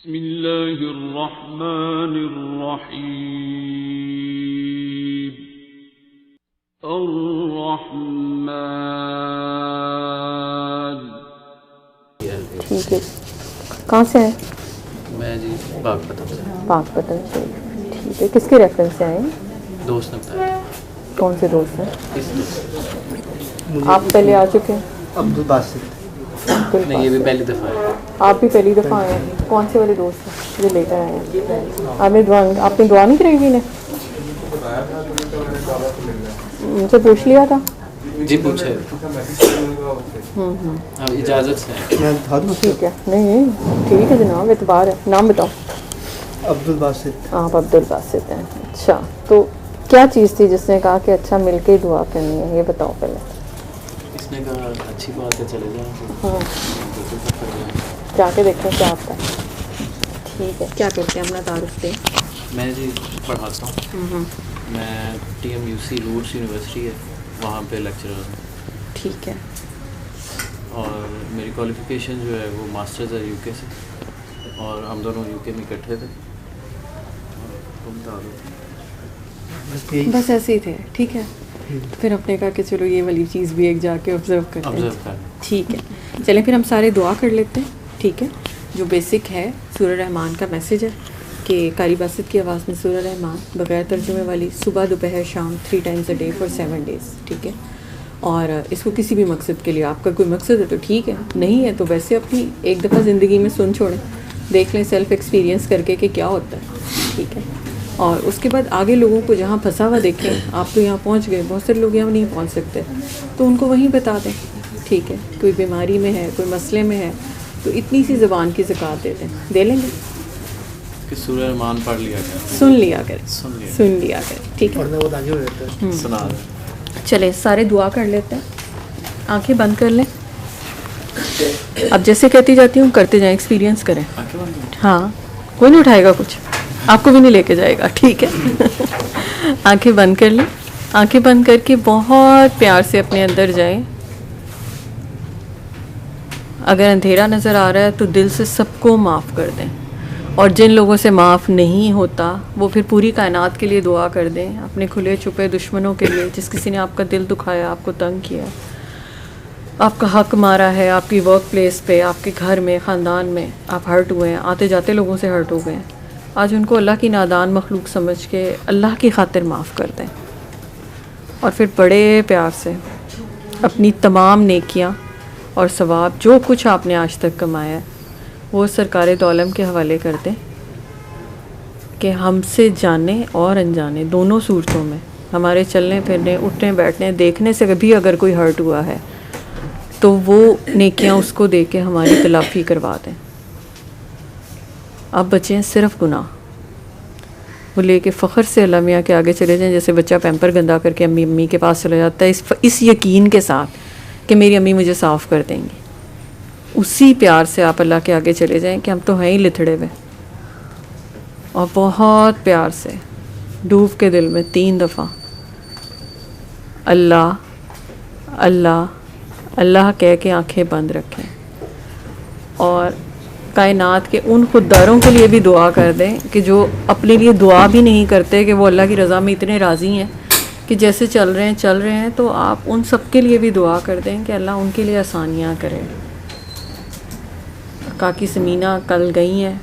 बिस्मिल्लाहिर्रहमानिर्रहीम। अर्रहमान। ठीक है। कहाँ से हैं? मैं जी बागपतन से। बागपतन से। ठीक है। किसके रेफरेंस से आए? दोस्त ने बताया। कौन से दोस्त हैं? इस दोस्त आप पहले आ चुके हैं? अब्दुल बासित। नहीं, ये भी पहली दफ़ा है। आप भी पहली दफ़ा आए हैं? कौन से वाले दोस्त हैं जो लेकर आए हैं? आपने दुआ नहीं कराई ने? मुझसे पूछ लिया था? जी पूछे। अब इजाज़त से ठीक है। नहीं ठीक है जनाब, एतबार है। नाम बताओ। अब्दुल बासित। आप अब्दुल बासित हैं। अच्छा, तो क्या चीज़ थी जिसने कहा कि अच्छा मिलके दुआ करनी है, ये बताओ पहले। इसने कहा अच्छी बात है, चले जाओ। जाके देखो क्या आता है। ठीक है। क्या करते हैं, अपना तारुफ दें। मैं जी पढ़ाता हूँ। मैं TMUC रूट्स यूनिवर्सिटी है, वहाँ पे लेक्चरर हूँ। ठीक है। और मेरी क्वालिफ़िकेशन जो है वो मास्टर्स है UK से, और हम दोनों UK में इकट्ठे थे। तुम बता दो। बस ऐसे ही थे। ठीक है। फिर आपने कहा कि चलो ये वाली चीज़ भी एक जाके ऑब्जर्व करते हैं। ठीक है, चलें फिर हम सारे दुआ कर लेते हैं। ठीक है। जो बेसिक है सूरह रहमान का मैसेज है कि कारी बासित की आवाज़ में सूरह रहमान बगैर तर्जुमे वाली, सुबह दोपहर शाम 3 times a day for 7 days. ठीक है। और इसको किसी भी मकसद के लिए, आपका कोई मकसद है तो ठीक है, नहीं है तो वैसे अपनी एक दफ़ा ज़िंदगी में सुन छोड़ें, देख लें सेल्फ़ एक्सपीरियंस करके कि क्या होता है। ठीक है। और उसके बाद आगे लोगों को जहाँ फंसा हुआ देखें, आप तो यहाँ पहुँच गए, बहुत सारे लोग यहाँ नहीं पहुँच सकते, तो उनको वहीं बता दें। ठीक है। कोई बीमारी में है, कोई मसले में है, तो इतनी सी ज़बान की ज़कात दे दें, दे लेंगे कि सूरह रहमान पढ़ लिया करें, सुन लिया करें। ठीक है। सुना दें। चले सारे दुआ कर लेते हैं। आंखें बंद कर लें। अब जैसे कहती जाती हूँ करते जाएं, एक्सपीरियंस करें। हाँ, कोई नहीं उठाएगा कुछ, आपको भी नहीं लेके जाएगा। ठीक है। आंखें बंद कर लें। आंखें बंद करके बहुत प्यार से अपने अंदर जाएं। अगर अंधेरा नज़र आ रहा है तो दिल से सबको माफ़ कर दें, और जिन लोगों से माफ़ नहीं होता वो फिर पूरी कायनात के लिए दुआ कर दें, अपने खुले छुपे दुश्मनों के लिए, जिस किसी ने आपका दिल दुखाया, आपको तंग किया, आपका हक मारा है, आपकी वर्क प्लेस पे, आपके घर में, ख़ानदान में आप हर्ट हुए हैं, आते जाते लोगों से हर्ट हो गए हैं, आज उनको अल्लाह की नादान मखलूक समझ के अल्लाह की खातिर माफ़ कर दें। और फिर बड़े प्यार से अपनी तमाम नेकियां और सवाब जो कुछ आपने आज तक कमाया है वो सरकार दो आलम के हवाले कर दें कि हमसे जाने और अनजाने दोनों सूरतों में हमारे चलने फिरने, उठने बैठने, देखने से कभी अगर कोई हर्ट हुआ है तो वो नेकियां उसको दे के हमारी तलाफ़ी करवा दें। अब बच्चे सिर्फ गुनाह, वो लेके फ़ख्र से अल्लाह मियाँ के आगे चले जाएं, जैसे बच्चा पैम्पर गंदा करके अम्मी के पास चला जाता है इस यकीन के साथ कि मेरी अम्मी मुझे साफ़ कर देंगी। उसी प्यार से आप अल्लाह के आगे चले जाएं कि हम तो हैं ही लिथड़े हुए, और बहुत प्यार से डूब के दिल में 3 दफ़ा अल्लाह अल्लाह अल्लाह कह के आंखें बंद रखें, और कायनात के उन खुददारों के लिए भी दुआ कर दें कि जो अपने लिए दुआ भी नहीं करते, कि वो अल्लाह की रज़ा में इतने राज़ी हैं कि जैसे चल रहे हैं, तो आप उन सब के लिए भी दुआ कर दें कि अल्लाह उनके लिए आसानियाँ करे। काकी समीना कल गई हैं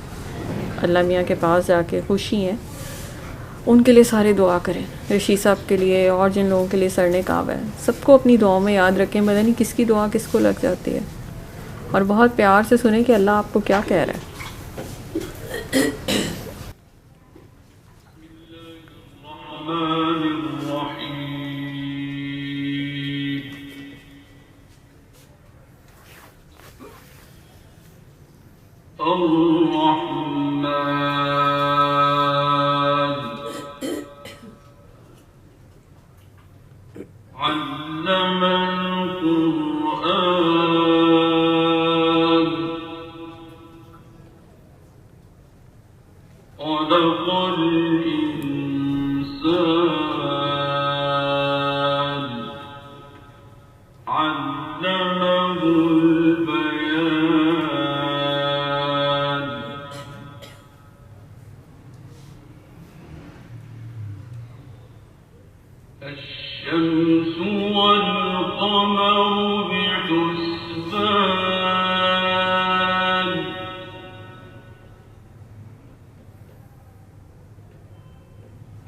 अल्लाह मियाँ के पास जाके, खुशी हैं, उनके लिए सारे दुआ करें। ऋषि साहब के लिए और जिन लोगों के लिए सर ने कहा है, सबको अपनी दुआओं में याद रखें। पता नहीं किसकी दुआ किसको लग जाती है, और बहुत प्यार से सुने कि अल्लाह आपको क्या कह रहा है।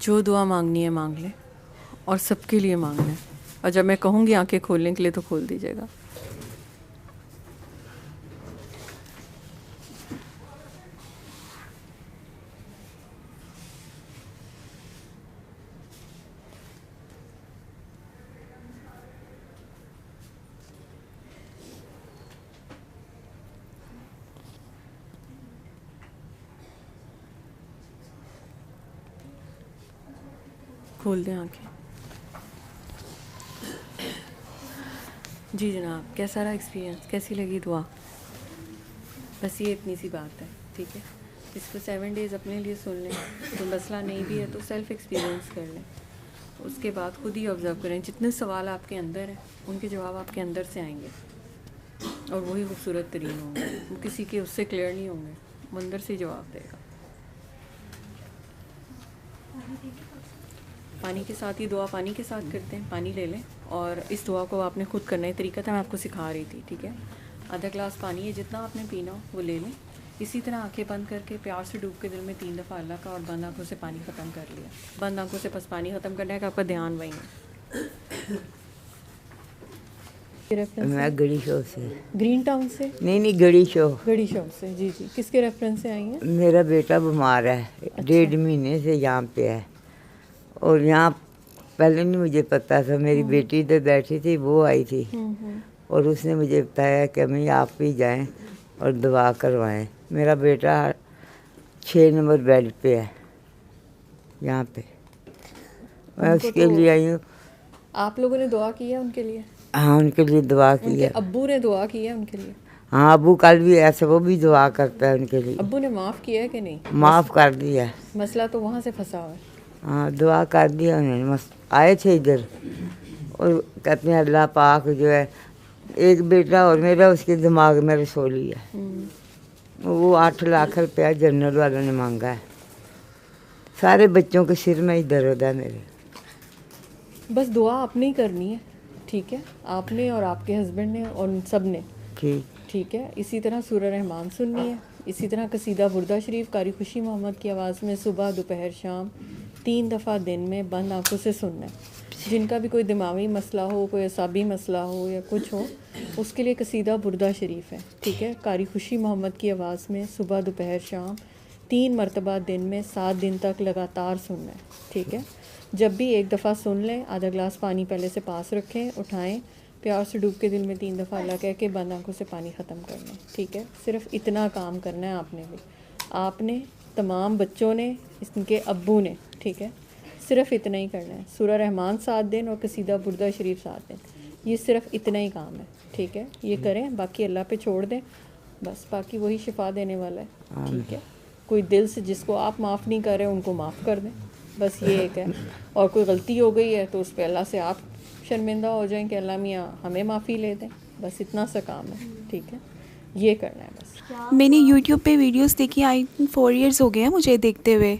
जो दुआ मांगनी है मांग ले और सबके लिए मांगना है, और जब मैं कहूँगी आंखें खोलने के लिए तो खोल दीजिएगा। खोल दें आंखें। जी जनाब, कैसा रहा एक्सपीरियंस, कैसी लगी दुआ? बस ये इतनी सी बात है, ठीक है। इसको 7 डेज़ अपने लिए सुन लें, तो मसला नहीं भी है तो सेल्फ़ एक्सपीरियंस कर लें। उसके बाद खुद ही ऑब्ज़र्व करें, जितने सवाल आपके अंदर हैं उनके जवाब आपके अंदर से आएंगे और वही खूबसूरत तरीन होंगे। वो किसी के उससे क्लियर नहीं होंगे, वो अंदर से जवाब देगा। पानी के साथ ही दुआ पानी के साथ करते हैं। पानी ले लें और इस दुआ को आपने खुद करना है। तरीका था मैं आपको सिखा रही थी, ठीक है। आधा ग्लास पानी है, जितना आपने पीना हो वो ले लें। इसी तरह आंखें बंद करके प्यार से डूब के दिल में 3 दफ़ा अल्लाह का और बंद आंखों से पानी ख़त्म कर लिया। बंद आंखों से बस पानी ख़त्म करना है कि आपका ध्यान वहीं है। मैं गड़ी शो से। ग्रीन टाउन से? नहीं गड़ी शो। गड़ी शो से, जी जी। किसके रेफरेंस से आई हैं? मेरा बेटा बीमार है, 1.5 महीने से यहाँ पे है और यहाँ पहले नहीं मुझे पता था। मेरी बेटी इधर बैठी थी, वो आई थी और उसने मुझे बताया कि अम्मी आप भी जाएं और दवा करवाएं। मेरा बेटा 6 नंबर बेड पे है यहाँ पे। मैं उसके लिए आई हूँ। आप लोगों ने दुआ की है उनके लिए? हाँ, उनके लिए दुआ की है। अब्बू ने दुआ की है उनके लिए? हाँ, अब्बू कल भी ऐसे वो भी दुआ करता है उनके लिए। अब्बू ने माफ़ किया है कि नहीं? माफ़ कर दिया। मसला तो वहाँ से फंसा हुआ है। हाँ, दुआ कर दिया उन्होंने। मस्त आए थे इधर और कहते हैं अल्लाह पाक जो है, एक बेटा और मेरा उसके दिमाग में रसोली है। वो 8 लाख रुपया जनरल वालों ने मांगा है। सारे बच्चों के सिर में ही दर्द है मेरे। बस दुआ आपने ही करनी है, ठीक है। आपने और आपके हस्बैंड ने और सब ने, ठीक है। इसी तरह सूरह रहमान सुननी है। इसी तरह कसीदा बुर्दा शरीफ कारी खुशी मोहम्मद की आवाज़ में सुबह दोपहर शाम 3 दफ़ा दिन में बंद आंखों से सुनना है। जिनका भी कोई दिमागी मसला हो, कोई असाबी मसला हो या कुछ हो, उसके लिए कसीदा बुर्दा शरीफ है, ठीक है। कारी खुशी मोहम्मद की आवाज़ में सुबह दोपहर शाम 3 मरतबा दिन में 7 दिन तक लगातार सुनना है, ठीक है। जब भी एक दफ़ा सुन लें, आधा ग्लास पानी पहले से पास रखें, उठाएं, प्यार से डूब के दिल में 3 दफ़ा अल्लाह कह के बंद आंखों से पानी ख़त्म कर लें, ठीक है। सिर्फ इतना काम करना है आपने भी, आपने, तमाम बच्चों ने, इनके अब्बू ने, ठीक है। सिर्फ इतना ही करना है। सूरह रहमान 7 दिन और कसीदा बुर्दा शरीफ 7 दिन, ये सिर्फ इतना ही काम है, ठीक है। ये करें, बाकी अल्लाह पे छोड़ दें, बस बाकी वही शिफा देने वाला है, ठीक है। कोई दिल से जिसको आप माफ़ नहीं कर रहे उनको माफ़ कर दें, बस ये एक है। और कोई गलती हो गई है तो उस पर अल्लाह से आप शर्मिंदा हो जाएं कि अल्लाह मियाँ हमें माफ़ी ले दें, बस इतना सा काम है, ठीक है। ये करना है बस। मैंने YouTube पे वीडियोस देखी, आई 4 इयर्स हो गए हैं मुझे देखते हुए,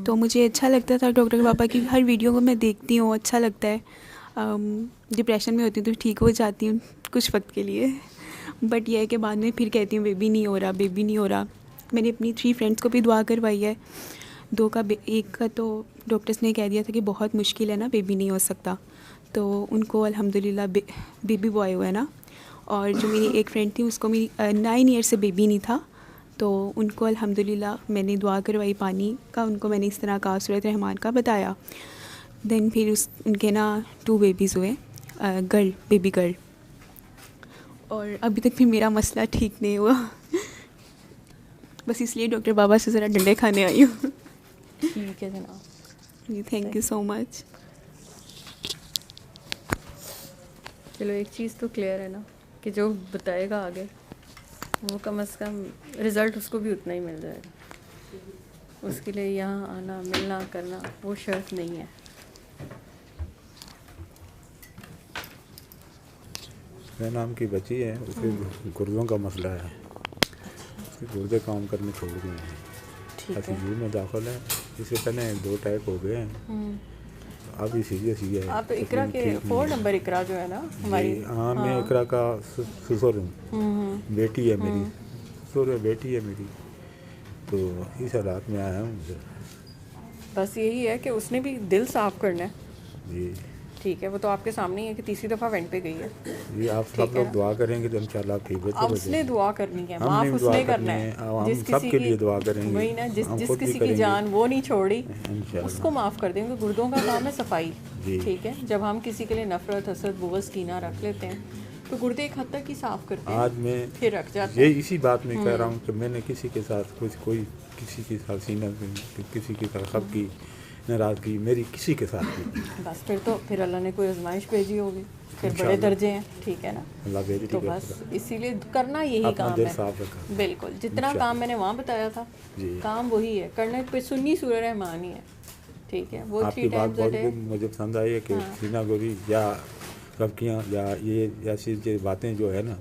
तो मुझे अच्छा लगता था। डॉक्टर पापा की हर वीडियो को मैं देखती हूँ, अच्छा लगता है। डिप्रेशन में होती हूँ तो ठीक हो जाती हूँ कुछ वक्त के लिए, बट यह है कि बाद में फिर कहती हूँ बेबी नहीं हो रहा, बेबी नहीं हो रहा। मैंने अपनी 3 फ्रेंड्स को भी दुआ करवाई है, 2 का एक का तो डॉक्टर्स ने कह दिया था कि बहुत मुश्किल है ना, बेबी नहीं हो सकता, तो उनको अल्हम्दुलिल्लाह बेबी बॉय हुआ है ना। और जो मेरी एक फ्रेंड थी उसको मेरी 9 ईयर से बेबी नहीं था, तो उनको अल्हम्दुलिल्लाह मैंने दुआ करवाई पानी का, उनको मैंने इस तरह का सूरत रहमान का बताया। देन फिर उनके ना 2 बेबीज़ हुए, बेबी गर्ल। और अभी तक फिर मेरा मसला ठीक नहीं हुआ। बस इसलिए डॉक्टर बाबा से ज़रा डंडे खाने आई हूँ। ठीक है जनाब जी, थैंक यू सो मच। चलो एक चीज़ तो क्लियर है ना कि जो बताएगा आगे वो कम से कम रिज़ल्ट उसको भी उतना ही मिल जाएगा। उसके लिए यहाँ आना मिलना करना वो शर्त नहीं है। मेरे नाम की बच्ची है, उसके गुर्दों का मसला है, उसके गुर्दे काम करने छोड़ गए हैं, ठीक है। ICU में दाखिल है। इससे पहले 2 अटैक हो गए हैं, अभी सीरियस ही है। आप इकरा के 4 नंबर इकरा जो है ना हमारी, हाँ मैं इकरा का ससुर हूँ, बेटी है मेरी, ससुर है बेटी है मेरी, तो इस हालात में आया हूँ। बस यही है कि उसने भी दिल साफ करना है। जी ठीक है, वो तो आपके सामने ही है कि तीसरी दफ़ा वेंट पे गई है। जी, आप सब लोग दुआ करेंगे तो इंशाल्लाह ठीक हो अब उसने दुआ करनी है, हमने माफ़ भी दुआ उसने करनी करना है, है। हम जिस सबके किसी लिए दुआ करेंगे, वही ना, जिस हम जिस खुद भी किसी की करेंगे। जान वो नहीं छोड़ी इंशाल्लाह। उसको माफ़ कर देंगे। गुर्दों का काम है सफाई। जी। ठीक है, जब हम किसी के लिए नफरत हसद बुग़्ज़ कीना रख लेते हैं तो गुर्दे एक हद तक ही साफ़ करते हैं, आज मैं फिर रख जाते ये हैं। इसी बात में कह रहा हूँ कि मैंने किसी के साथ कोई किसी के साथ सीना, किसी के साथ खब की नाराज़गी मेरी किसी के साथ नहीं। बस फिर अल्लाह ने कोई आजमाइश भेजी होगी, फिर बड़े इंशाल्लाह। दर्जे हैं। ठीक है ना, अल्लाह बेइज्जती तो करे बस खुदा। इसीलिए करना यही अपना काम दिल है। साफ रखा। बिल्कुल, जितना इंशाल्लाह। काम मैंने वहाँ बताया था जी। काम वही है करना पे। सुन्नी सूरह रहमान ही है। ठीक है, वो आपकी 3 बात टाइम्स अ बहुत डे। मुझे पसंद आई है कि हाँ। सीना गोरी या कबकियाँ या ये ऐसी जो बातें जो है ना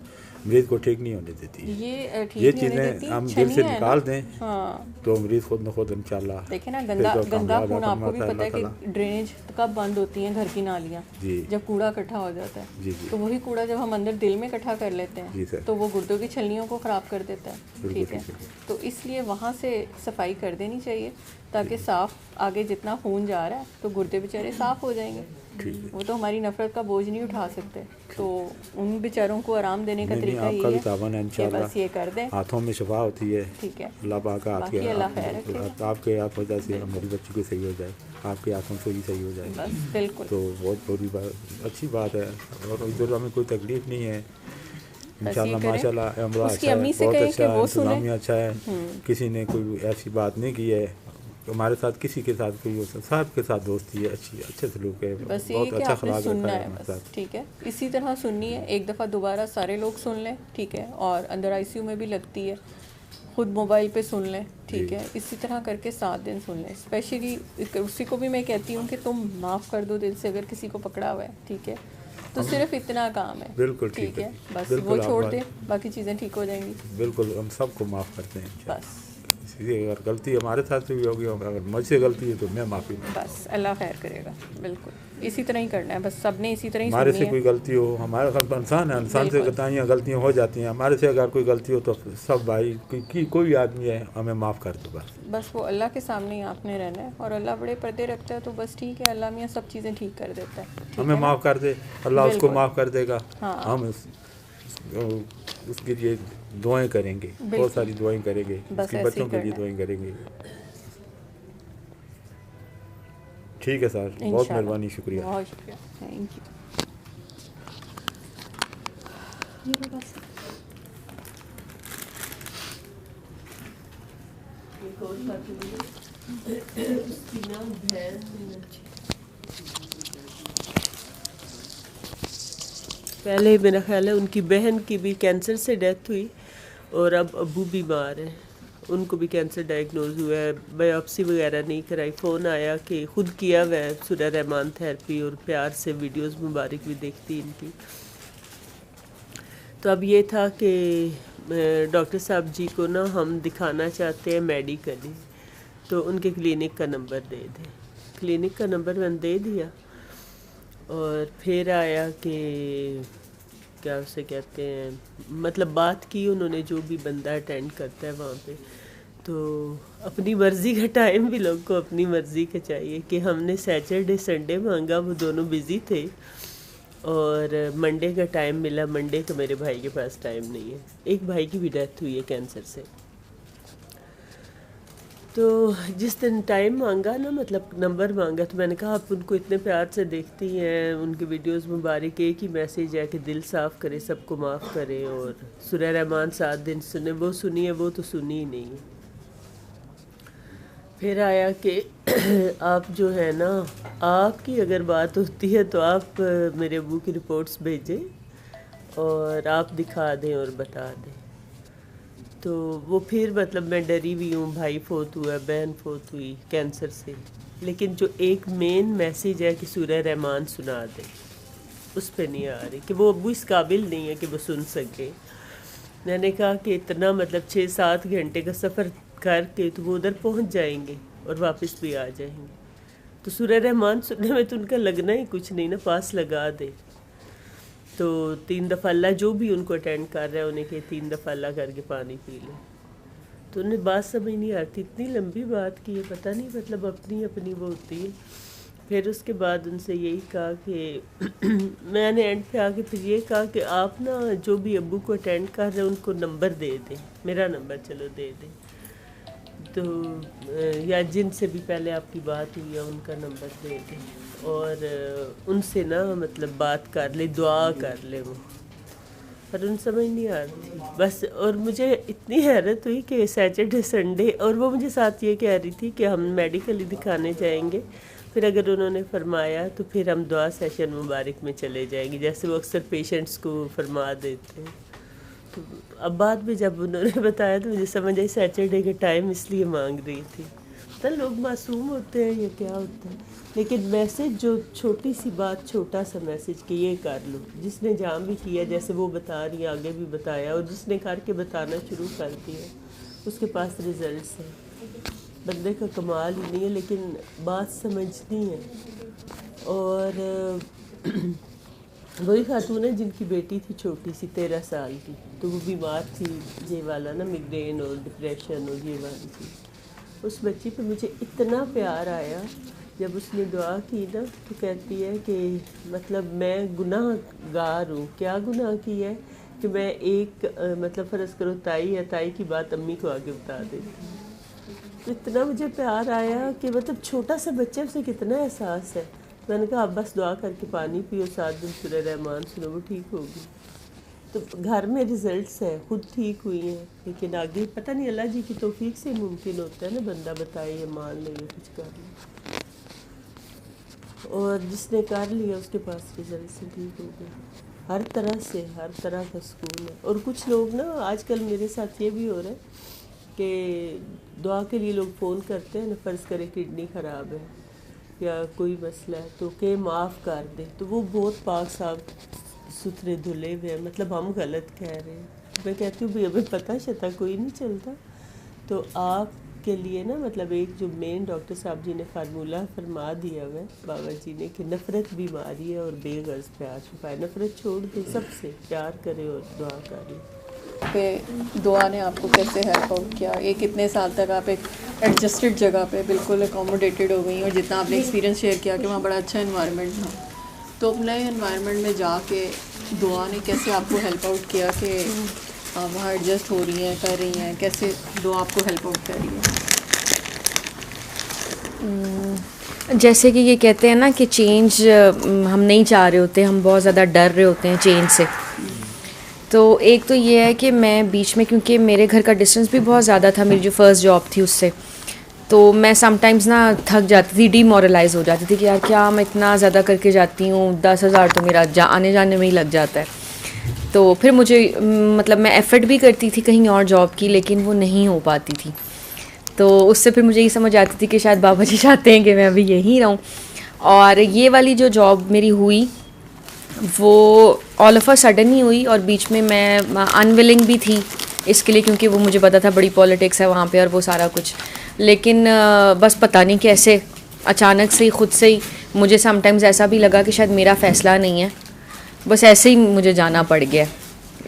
मरीज़ को ठीक नहीं होने देती। ये ठीक ये नहीं होने चीज़ें देती, हम दिल छनिया से है ना। निकाल दें हाँ, तो मरीज़ खुद न खुद इंशाल्लाह। देखे ना, फिर गंदा जो गंदा कामयाब खून आपको भी फरमाता है पता है अल्लाह कि ड्रेनेज कब बंद होती हैं घर की नालियाँ, जी। जब कूड़ा इकट्ठा हो जाता है। जी, जी। तो वही कूड़ा जब हम अंदर दिल में इकट्ठा कर लेते जी, हैं सर। तो वो गुर्दों की छलनियों को ख़राब कर देता है। बिल्कुल ठीक है, ठीक है। तो इसलिए वहाँ से सफाई कर देनी चाहिए ताकि साफ़ आगे जितना खून जा रहा है तो गुर्दे बेचारे साफ़ हो जाएंगे। वो तो हमारी नफ़रत का बोझ नहीं उठा सकते, तो उन बेचारों को आराम देने का नहीं, तरीका आपका भी यही तावन है है कि इंशाल्लाह। बस ये कर दें। हाथों में शफा होती है। ठीक है, अल्लाह पाक बाकी अल्लाह खैर रखेगा। आपके हाथ वजह से हमारी बच्ची को सही हो जाए, आपके हाथों से ही सही हो जाए, बस बिल्कुल। तो बहुत बुरी बात, अच्छी बात है। और इधर हमें कोई तकलीफ नहीं है इंशाल्लाह, करें। माशाल्लाह। अमला उसकी अच्छा है, अम्मी से बहुत कहें अच्छा कि है, वो सुने। इंतज़ामिया अच्छा है, किसी ने कोई ऐसी बात नहीं की है हमारे साथ, किसी के साथ कोई साहब के साथ दोस्ती है, अच्छे सलूक है, बस ये बहुत कि अच्छा आपने खलाक सुनना रखा है है हमारे बस। साथ। ठीक है, इसी तरह सुननी है, एक दफ़ा दोबारा सारे लोग सुन लें। ठीक है, और अंदर ICU में भी लगती है, खुद मोबाइल पे सुन लें। ठीक जी। है, इसी तरह करके 7 दिन सुन लें। स्पेशली उसी को भी मैं कहती हूँ कि तुम माफ़ कर दो दिल से अगर किसी को पकड़ा हुआ है। ठीक है, तो सिर्फ इतना काम है। बिल्कुल ठीक है। बस बिल्कुल वो आप छोड़ बात- दे, बाकी चीज़ें ठीक हो जाएंगी। बिल्कुल हम सबको माफ़ करते हैं इंशाल्लाह। बस इसलिए अगर गलती हमारे साथ से भी होगी, अगर मुझसे गलती है तो मैं माफ़ी बस अल्लाह खैर करेगा। बिल्कुल इसी तरह ही करना है, बस सबने इसी तरह ही हमारे सुननी से है। कोई गलती हो, हमारे घर इंसान है, इंसान से बिल्कुल। गताइयाँ गलतियाँ हो जाती हैं, हमारे से अगर कोई गलती हो तो सब भाई कोई भी आदमी है हमें माफ़ कर दो बस। बस वो अल्लाह के सामने ही आपने रहना है, और अल्लाह बड़े पर्दे रखता है, तो बस ठीक है, अल्लाह मियाँ सब चीज़ें ठीक कर देता है। ठीक हमें है ना? माफ़ कर दे, अल्लाह उसको बिल्कुल। माफ़ कर देगा। हाँ। हम उसके लिए दुआएं करेंगे, बिल्कुल। बहुत सारी दुआएं करेंगे, बस उसके ऐसे ही बच्चों के लिए करना है। दुआएं करेंगे। ठीक है सर, बहुत इंशाल्लाह। मेहरबानी, शुक्रिया। बहुत शुक्रिया, थैंक यू। पहले मेरा ख्याल है उनकी बहन की भी कैंसर से डेथ हुई, और अब अबू बीमार हैं, उनको भी कैंसर डायग्नोज हुआ है। बायोप्सी वगैरह नहीं कराई, फ़ोन आया कि खुद किया हुआ है सूरह रहमान थेरेपी, और प्यार से वीडियोस मुबारक भी देखती इनकी। तो अब ये था कि डॉक्टर साहब जी को ना हम दिखाना चाहते हैं मेडिकली, तो उनके क्लिनिक का नंबर दे दें। क्लिनिक का नंबर मैंने दे दिया, और फिर आया कि क्या उसे कहते हैं, मतलब बात की उन्होंने, जो भी बंदा अटेंड करता है वहाँ पे, तो अपनी मर्ज़ी का टाइम भी लोग को अपनी मर्ज़ी का चाहिए, कि हमने सैटरडे संडे मांगा, वो दोनों बिज़ी थे, और मंडे का टाइम मिला। मंडे का मेरे भाई के पास टाइम नहीं है। एक भाई की भी डेथ हुई है कैंसर से। तो जिस दिन टाइम मांगा ना, मतलब नंबर मांगा, तो मैंने कहा आप उनको इतने प्यार से देखती हैं, उनकी वीडियोस मुबारक, एक ही मैसेज है कि दिल साफ़ करे, सबको माफ़ करे, और सूरह रहमान 7 दिन सुने, वो सुनी है, वो तो सुनी ही नहीं है। फिर आया कि आप जो है ना, आपकी अगर बात होती है तो आप मेरे अबू की रिपोर्ट्स भेजें और आप दिखा दें और बता दें। तो वो फिर मतलब मैं डरी हुई हूँ, भाई फोत हुआ, बहन फोत हुई कैंसर से, लेकिन जो एक मेन मैसेज है कि सूरह रहमान सुना दे, उस पे नहीं आ रही, कि वो अबू इस काबिल नहीं है कि वो सुन सके। मैंने कहा कि इतना मतलब 6-7 घंटे का सफ़र करके तो वो उधर पहुँच जाएंगे और वापस भी आ जाएंगे, तो सूरह रहमान सुनने में तो उनका लगना ही कुछ नहीं ना, पास लगा दे। तो 3 दफ़ा अल्लाह जो भी उनको अटेंड कर रहा है उन्हें कि 3 दफ़ा अल्लाह करके पानी पी ले। तो उन्हें बात समझ नहीं आती, इतनी लंबी बात की है, पता नहीं मतलब अपनी अपनी वो होती है। फिर उसके बाद उनसे यही कहा कि मैंने एंड पे आके फिर ये कहा कि आप ना जो भी अब्बू को अटेंड कर रहे हैं उनको नंबर दे दें, मेरा नंबर चलो दे दें, तो या जिनसे भी पहले आपकी बात हुई है उनका नंबर दे दें, और उनसे ना मतलब बात कर ले, दुआ कर ले वो। पर उन समझ नहीं आ रही थी बस। और मुझे इतनी हैरत हुई कि सैटरडे संडे, और वो मुझे साथ ये कह रही थी कि हम मेडिकली दिखाने जाएंगे, फिर अगर उन्होंने फरमाया तो फिर हम दुआ सेशन मुबारक में चले जाएंगे, जैसे वो अक्सर पेशेंट्स को फरमा देते हैं। तो अब बाद में जब उन्होंने बताया तो मुझे समझ आई सैटरडे के टाइम इसलिए मांग रही थी। पता लोग मासूम होते हैं या क्या होता है, लेकिन मैसेज जो छोटी सी बात, छोटा सा मैसेज कि ये कर लो, जिसने जहाँ भी किया, जैसे वो बता रही है, आगे भी बताया, और जिसने करके बताना शुरू कर दिया उसके पास रिजल्ट्स हैं। बंदे का कमाल ही नहीं है, लेकिन बात समझनी है। और वही खातून है जिनकी बेटी थी छोटी सी 13 साल की, तो वो बीमार थी, ये वाला ना मिग्रेन और डिप्रेशन और ये वाली थी। उस बच्ची पे मुझे इतना प्यार आया जब उसने दुआ की ना, तो कहती है कि मतलब मैं गुनाहगार हूँ। क्या गुनाह की है कि मैं एक मतलब फ़र्ज़ करो ताई या ताई की बात अम्मी को आगे बता देती हूँ। तो इतना मुझे प्यार आया कि मतलब छोटा सा बच्चे, उसे कितना एहसास है। मैंने कहा अब बस दुआ करके पानी पियो, 7 दिन सूरह रहमान सुनो, वो ठीक होगी। तो घर में रिजल्ट्स है, खुद ठीक हुई हैं, लेकिन आगे पता नहीं अल्लाह जी की तौफीक से मुमकिन होता है ना, बंदा बताए या मान ले या कुछ कर ले। और जिसने कर लिया उसके पास रिजल्ट से ठीक हो गया। हर तरह से, हर तरह का सुकून है। और कुछ लोग ना आजकल मेरे साथ ये भी हो रहा है कि दुआ के लिए लोग फ़ोन करते हैं ना, फ़र्ज़ करें किडनी ख़राब है या कोई मसला है, तो के माफ़ कर दे, तो वो बहुत पाक साफ सुथरे धुले हुए हैं, मतलब हम गलत कह रहे हैं। मैं कहती हूँ भाई हमें पता शता कोई नहीं चलता। तो आपके लिए ना मतलब एक जो मेन डॉक्टर साहब जी ने फार्मूला फरमा दिया हुआ है बाबा जी ने, कि नफ़रत बीमारी है और बेगर्ज प्यार छुपाए, नफ़रत छोड़ दे, सबसे प्यार करे और दुआ करे। पे दुआ ने आपको कैसे हेल्प आउट किया? एक इतने साल तक आप एक एडजस्टेड जगह पे बिल्कुल अकोमोडेटेड हो गई, और जितना आपने एक्सपीरियंस शेयर किया कि वहाँ बड़ा अच्छा एनवायरनमेंट था, तो अपने एनवायरनमेंट में जाके दुआ ने कैसे आपको हेल्प आउट किया कि वहाँ एडजस्ट हो रही हैं, कर रही हैं, कैसे दुआ आपको हेल्प आउट कर रही है? जैसे कि ये कहते हैं ना कि चेंज हम नहीं चाह रहे होते, हम बहुत ज़्यादा डर रहे होते हैं चेंज से। तो एक तो ये है कि मैं बीच में, क्योंकि मेरे घर का डिस्टेंस भी बहुत ज़्यादा था, मेरी जो फर्स्ट जॉब थी उससे, तो मैं समटाइम्स ना थक जाती थी, डीमोरलाइज हो जाती थी कि यार क्या मैं इतना ज़्यादा करके जाती हूँ, 10,000 तो मेरा आने जाने में ही लग जाता है। तो फिर मुझे मतलब मैं एफ़र्ट भी करती थी कहीं और जॉब की, लेकिन वो नहीं हो पाती थी। तो उससे फिर मुझे ये समझ आती थी कि शायद बाबा जी चाहते हैं कि मैं अभी यहीं रहूँ। और ये वाली जो जॉब मेरी हुई वो ऑल ऑफ अ सडन ही हुई, और बीच में मैं अनविलिंग भी थी इसके लिए, क्योंकि वो मुझे पता था बड़ी पॉलिटिक्स है वहाँ पे और वो सारा कुछ। लेकिन बस पता नहीं कैसे अचानक से ही, खुद से ही मुझे समटाइम्स ऐसा भी लगा कि शायद मेरा फ़ैसला नहीं है, बस ऐसे ही मुझे जाना पड़ गया,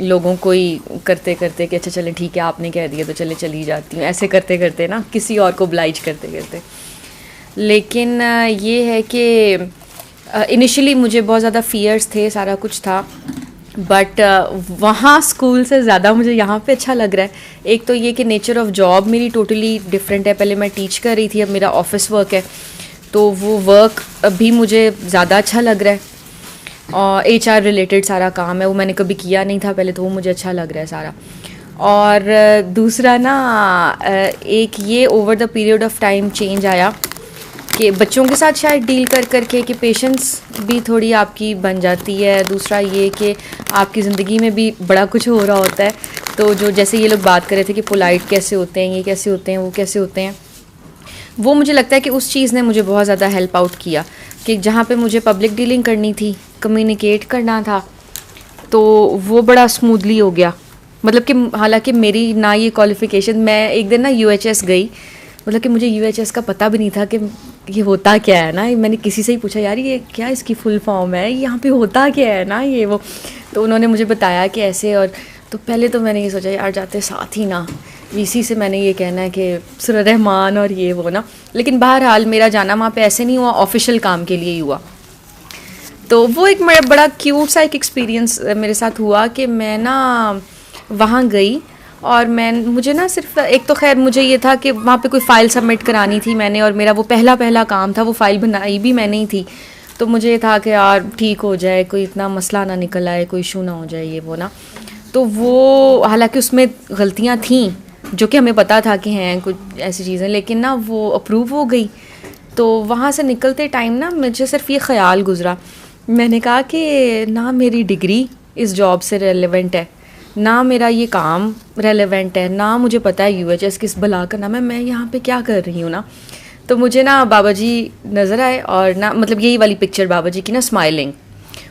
लोगों को ही करते करते कि अच्छा चले ठीक है आपने कह दिया तो चले चली जाती हूँ, ऐसे करते करते ना, किसी और को oblige करते करते। लेकिन ये है कि इनिशियली मुझे बहुत ज़्यादा फ़ियर्स थे, सारा कुछ था, बट वहाँ स्कूल से ज़्यादा मुझे यहाँ पे अच्छा लग रहा है। एक तो ये कि नेचर ऑफ जॉब मेरी टोटली डिफरेंट है। पहले मैं टीच कर रही थी, अब मेरा ऑफिस वर्क है, तो वो वर्क भी मुझे ज़्यादा अच्छा लग रहा है। और HR रिलेटेड सारा काम है, वो मैंने कभी किया नहीं था पहले, तो वो मुझे अच्छा लग रहा है सारा। और दूसरा ना एक ये over the period of time change आया कि बच्चों के साथ शायद डील कर करके कि पेशेंस भी थोड़ी आपकी बन जाती है। दूसरा ये कि आपकी ज़िंदगी में भी बड़ा कुछ हो रहा होता है, तो जो जैसे ये लोग बात कर रहे थे कि पोलाइट कैसे होते हैं, ये कैसे होते हैं, वो कैसे होते हैं, वो मुझे लगता है कि उस चीज़ ने मुझे बहुत ज़्यादा हेल्प आउट किया कि जहाँ पे मुझे पब्लिक डीलिंग करनी थी, कम्युनिकेट करना था, तो वो बड़ा स्मूथली हो गया। मतलब कि हालांकि मेरी ना ये क्वालिफ़िकेशन, मैं एक दिन ना UHS गई, मतलब कि मुझे UHS का पता भी नहीं था कि ये होता क्या है ना। मैंने किसी से ही पूछा, यार ये क्या इसकी फुल फॉर्म है, यहाँ पे होता क्या है ना ये वो, तो उन्होंने मुझे बताया कि ऐसे। और तो पहले तो मैंने ये सोचा यार जाते साथ ही ना VC से मैंने ये कहना है कि सुर रहमान और ये वो ना, लेकिन बहरहाल मेरा जाना वहाँ पे ऐसे नहीं हुआ, ऑफिशियल काम के लिए ही हुआ। तो वो एक बड़ा क्यूट सा एक एक्सपीरियंस मेरे साथ हुआ कि मैं ना वहाँ गई और मुझे ना सिर्फ एक तो खैर मुझे ये था कि वहाँ पे कोई फ़ाइल सबमिट करानी थी मैंने, और मेरा वो पहला काम था, वो फ़ाइल बनाई भी मैंने ही थी। तो मुझे ये था कि यार ठीक हो जाए, कोई इतना मसला ना निकल आए, कोई इशू ना हो जाए ये वो ना। तो वो हालांकि उसमें गलतियाँ थीं जो कि हमें पता था कि हैं कुछ ऐसी चीज़ें, लेकिन ना वो अप्रूव हो गई। तो वहाँ से निकलते टाइम ना मुझे सिर्फ ये ख़्याल गुज़रा, मैंने कहा कि ना मेरी डिग्री इस जॉब से रेलेवेंट है, ना मेरा ये काम रेलेवेंट है, ना मुझे पता है UHS किस भला का नाम है, मैं यहाँ पे क्या कर रही हूँ ना। तो मुझे ना बाबा जी नज़र आए, और ना मतलब यही वाली पिक्चर बाबा जी की ना स्माइलिंग,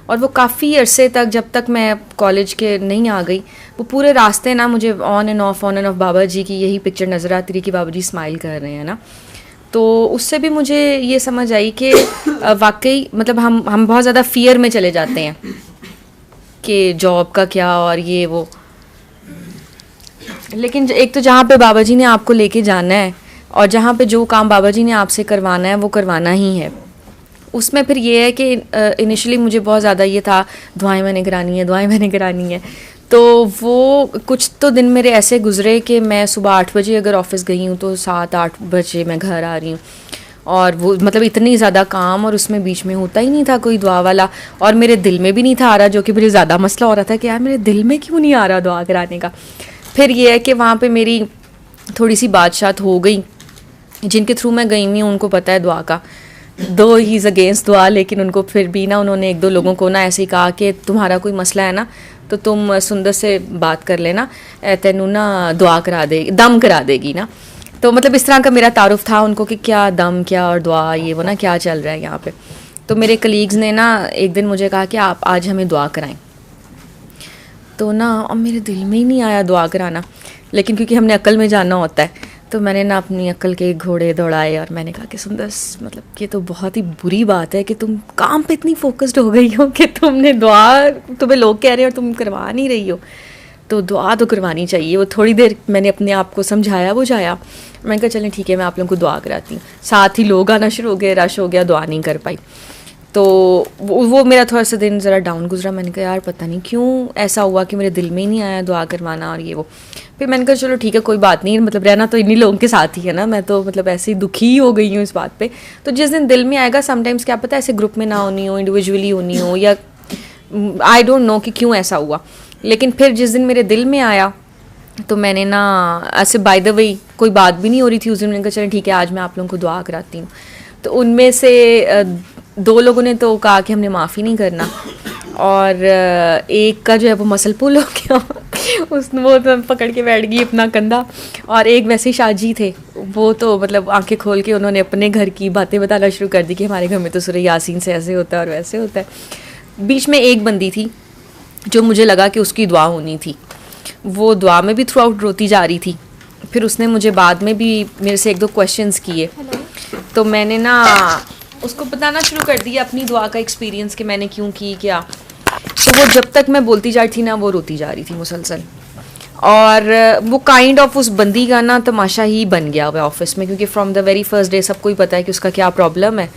और वो काफ़ी अरसे तक, जब तक मैं कॉलेज के नहीं आ गई, वो पूरे रास्ते ना मुझे ऑन एंड ऑफ बाबा जी की यही पिक्चर नज़र आती रही कि बाबा जी स्माइल कर रहे हैं ना। तो उससे भी मुझे ये समझ आई कि वाकई मतलब हम बहुत ज़्यादा फियर में चले जाते हैं कि जॉब का क्या और ये वो, लेकिन एक तो जहाँ पे बाबा जी ने आपको लेके जाना है और जहाँ पे जो काम बाबा जी ने आपसे करवाना है वो करवाना ही है, उसमें फिर ये है कि इनिशियली मुझे बहुत ज़्यादा ये था दुआएं मैंने करानी है। तो वो कुछ तो दिन मेरे ऐसे गुजरे कि मैं सुबह 8 बजे अगर ऑफ़िस गई हूँ तो 7-8 बजे मैं घर आ रही हूँ, और वो मतलब इतनी ज़्यादा काम, और उसमें बीच में होता ही नहीं था कोई दुआ वाला, और मेरे दिल में भी नहीं था आ रहा, जो कि मुझे ज़्यादा मसला हो रहा था कि यार मेरे दिल में क्यों नहीं आ रहा दुआ कराने का। फिर ये है कि वहाँ पे मेरी थोड़ी सी बातशात हो गई, जिनके थ्रू मैं गई हुई हूँ उनको पता है दुआ का, दो ही इज़ अगेंस्ट दुआ, लेकिन उनको फिर भी ना उन्होंने 1-2 लोगों को ना ऐसे ही कहा कि तुम्हारा कोई मसला है ना तो तुम सुंदर से बात कर लेना, तेनू ना दुआ करा दे, दम करा देगी ना। तो मतलब इस तरह का मेरा तारुफ था उनको कि क्या दम क्या और दुआ ये वो ना क्या चल रहा है यहाँ पे। तो मेरे कलीग्स ने ना एक दिन मुझे कहा कि आप आज हमें दुआ कराएं, तो ना अब मेरे दिल में ही नहीं आया दुआ कराना, लेकिन क्योंकि हमने अक्ल में जानना होता है तो मैंने ना अपनी अक्ल के घोड़े दौड़ाए और मैंने कहा कि सुंदर मतलब ये तो बहुत ही बुरी बात है कि तुम काम पे इतनी फोकस्ड हो गई हो कि तुमने दुआ, तुम्हें लोग कह रहे हैं और तुम करवा नहीं रही हो, तो दुआ तो करवानी चाहिए। वो थोड़ी देर मैंने अपने आप को समझाया बुझाया, मैंने कहा चलें ठीक है मैं आप लोगों को दुआ कराती हूँ। साथ ही लोग आना शुरू हो गए, रश हो गया, दुआ नहीं कर पाई। तो वो मेरा थोड़ा सा दिन ज़रा डाउन गुजरा। मैंने कहा यार पता नहीं क्यों ऐसा हुआ कि मेरे दिल में ही नहीं आया दुआ करवाना और ये वो। फिर मैंने कहा चलो ठीक है कोई बात नहीं, मतलब रहना तो इन्हीं लोगों के साथ ही है ना, मैं तो मतलब ऐसे ही दुखी हो गई हूँ इस बात पे। तो जिस दिन दिल में आएगा, समटाइम्स क्या पता ऐसे ग्रुप में ना होनी हो, इंडिविजुअली होनी हो, या आई डोंट नो कि क्यों ऐसा हुआ, लेकिन फिर जिस दिन मेरे दिल में आया तो मैंने ना ऐसे बाय द वे कोई बात भी नहीं हो रही थी उस दिन, मैंने कहा चलो ठीक है आज मैं आप लोगों को दुआ कराती हूँ। तो उनमें से 2 लोगों ने तो कहा कि हमने माफ़ी नहीं करना, और एक का जो है वो मसल पुल हो गया वो तो पकड़ के बैठ गई अपना कंधा, और एक वैसे ही शाजी थे, वो तो मतलब आंखें खोल के उन्होंने अपने घर की बातें बताना शुरू कर दी कि हमारे घर में तो सूरह यासीन से ऐसे होता है और वैसे होता है। बीच में एक बंदी थी जो मुझे लगा कि उसकी दुआ होनी थी, वो दुआ में भी थ्रू आउट रोती जा रही थी। फिर उसने मुझे बाद में भी मेरे से 1-2 क्वेश्चंस किए, तो मैंने ना उसको बताना शुरू कर दिया अपनी दुआ का एक्सपीरियंस कि मैंने क्यों की क्या। तो वो जब तक मैं बोलती जा रही थी ना वो रोती जा रही थी मुसलसल, और वो काइंड ऑफ उस बंदी का ना तमाशा ही बन गया हुआ ऑफिस में, क्योंकि from the very first day सबको ही पता है कि उसका क्या प्रॉब्लम है।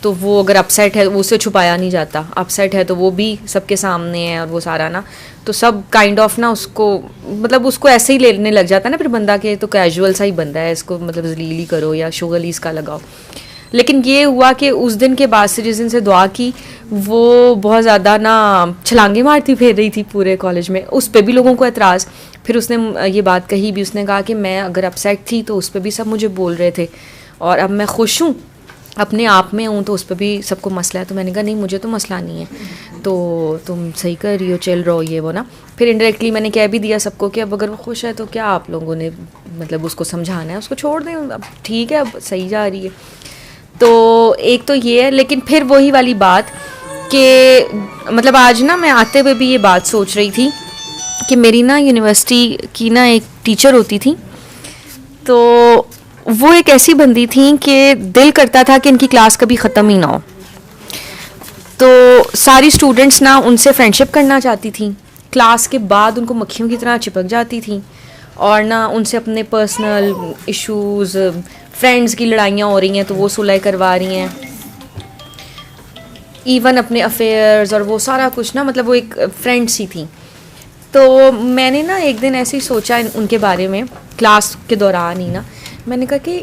तो वो अगर अपसेट है वो उसे छुपाया नहीं जाता, अपसेट है तो वो भी सबके सामने है और वो सारा ना, तो सब काइंड ऑफ ना उसको मतलब उसको ऐसे ही लेने लग जाता है ना फिर बंदा के, तो कैजुअल सा ही बंदा है, इसको मतलब जलील ही करो या शोगली इसका लगाओ। लेकिन ये हुआ कि उस दिन के बाद से जिस दिन से दुआ की, वो बहुत ज़्यादा ना छलांगे मारती फिर रही थी पूरे कॉलेज में, उस पर भी लोगों को एतराज़। फिर उसने ये बात कही भी, उसने कहा कि मैं अगर अपसेट थी तो उस पर भी सब मुझे बोल रहे थे, और अब मैं खुश हूँ अपने आप में हूँ तो उस पर भी सबको मसला है। तो मैंने कहा नहीं, मुझे तो मसला नहीं है, तो तुम सही कर रही हो, चल रहो ये वो ना। फिर इनडायरेक्टली मैंने कह भी दिया सबको कि अब अगर वो खुश है तो क्या आप लोगों ने मतलब उसको समझाना है, उसको छोड़ दें, अब ठीक है, अब सही जा रही है। तो एक तो ये है। लेकिन फिर वही वाली बात कि मतलब आज ना मैं आते हुए भी ये बात सोच रही थी कि मेरी ना यूनिवर्सिटी की ना एक टीचर होती थी, तो वो एक ऐसी बंदी थी कि दिल करता था कि इनकी क्लास कभी ख़त्म ही ना हो। तो सारी स्टूडेंट्स ना उनसे फ्रेंडशिप करना चाहती थी, क्लास के बाद उनको मक्खियों की तरह चिपक जाती थी, और ना उनसे अपने पर्सनल इश्यूज़, फ्रेंड्स की लड़ाइयाँ हो रही हैं तो वो सुलह करवा रही हैं, इवन अपने अफेयर्स और वो सारा कुछ ना, मतलब वो एक फ्रेंड सी थी। तो मैंने ना एक दिन ऐसे ही सोचा उनके बारे में क्लास के दौरान ही ना, मैंने कहा कि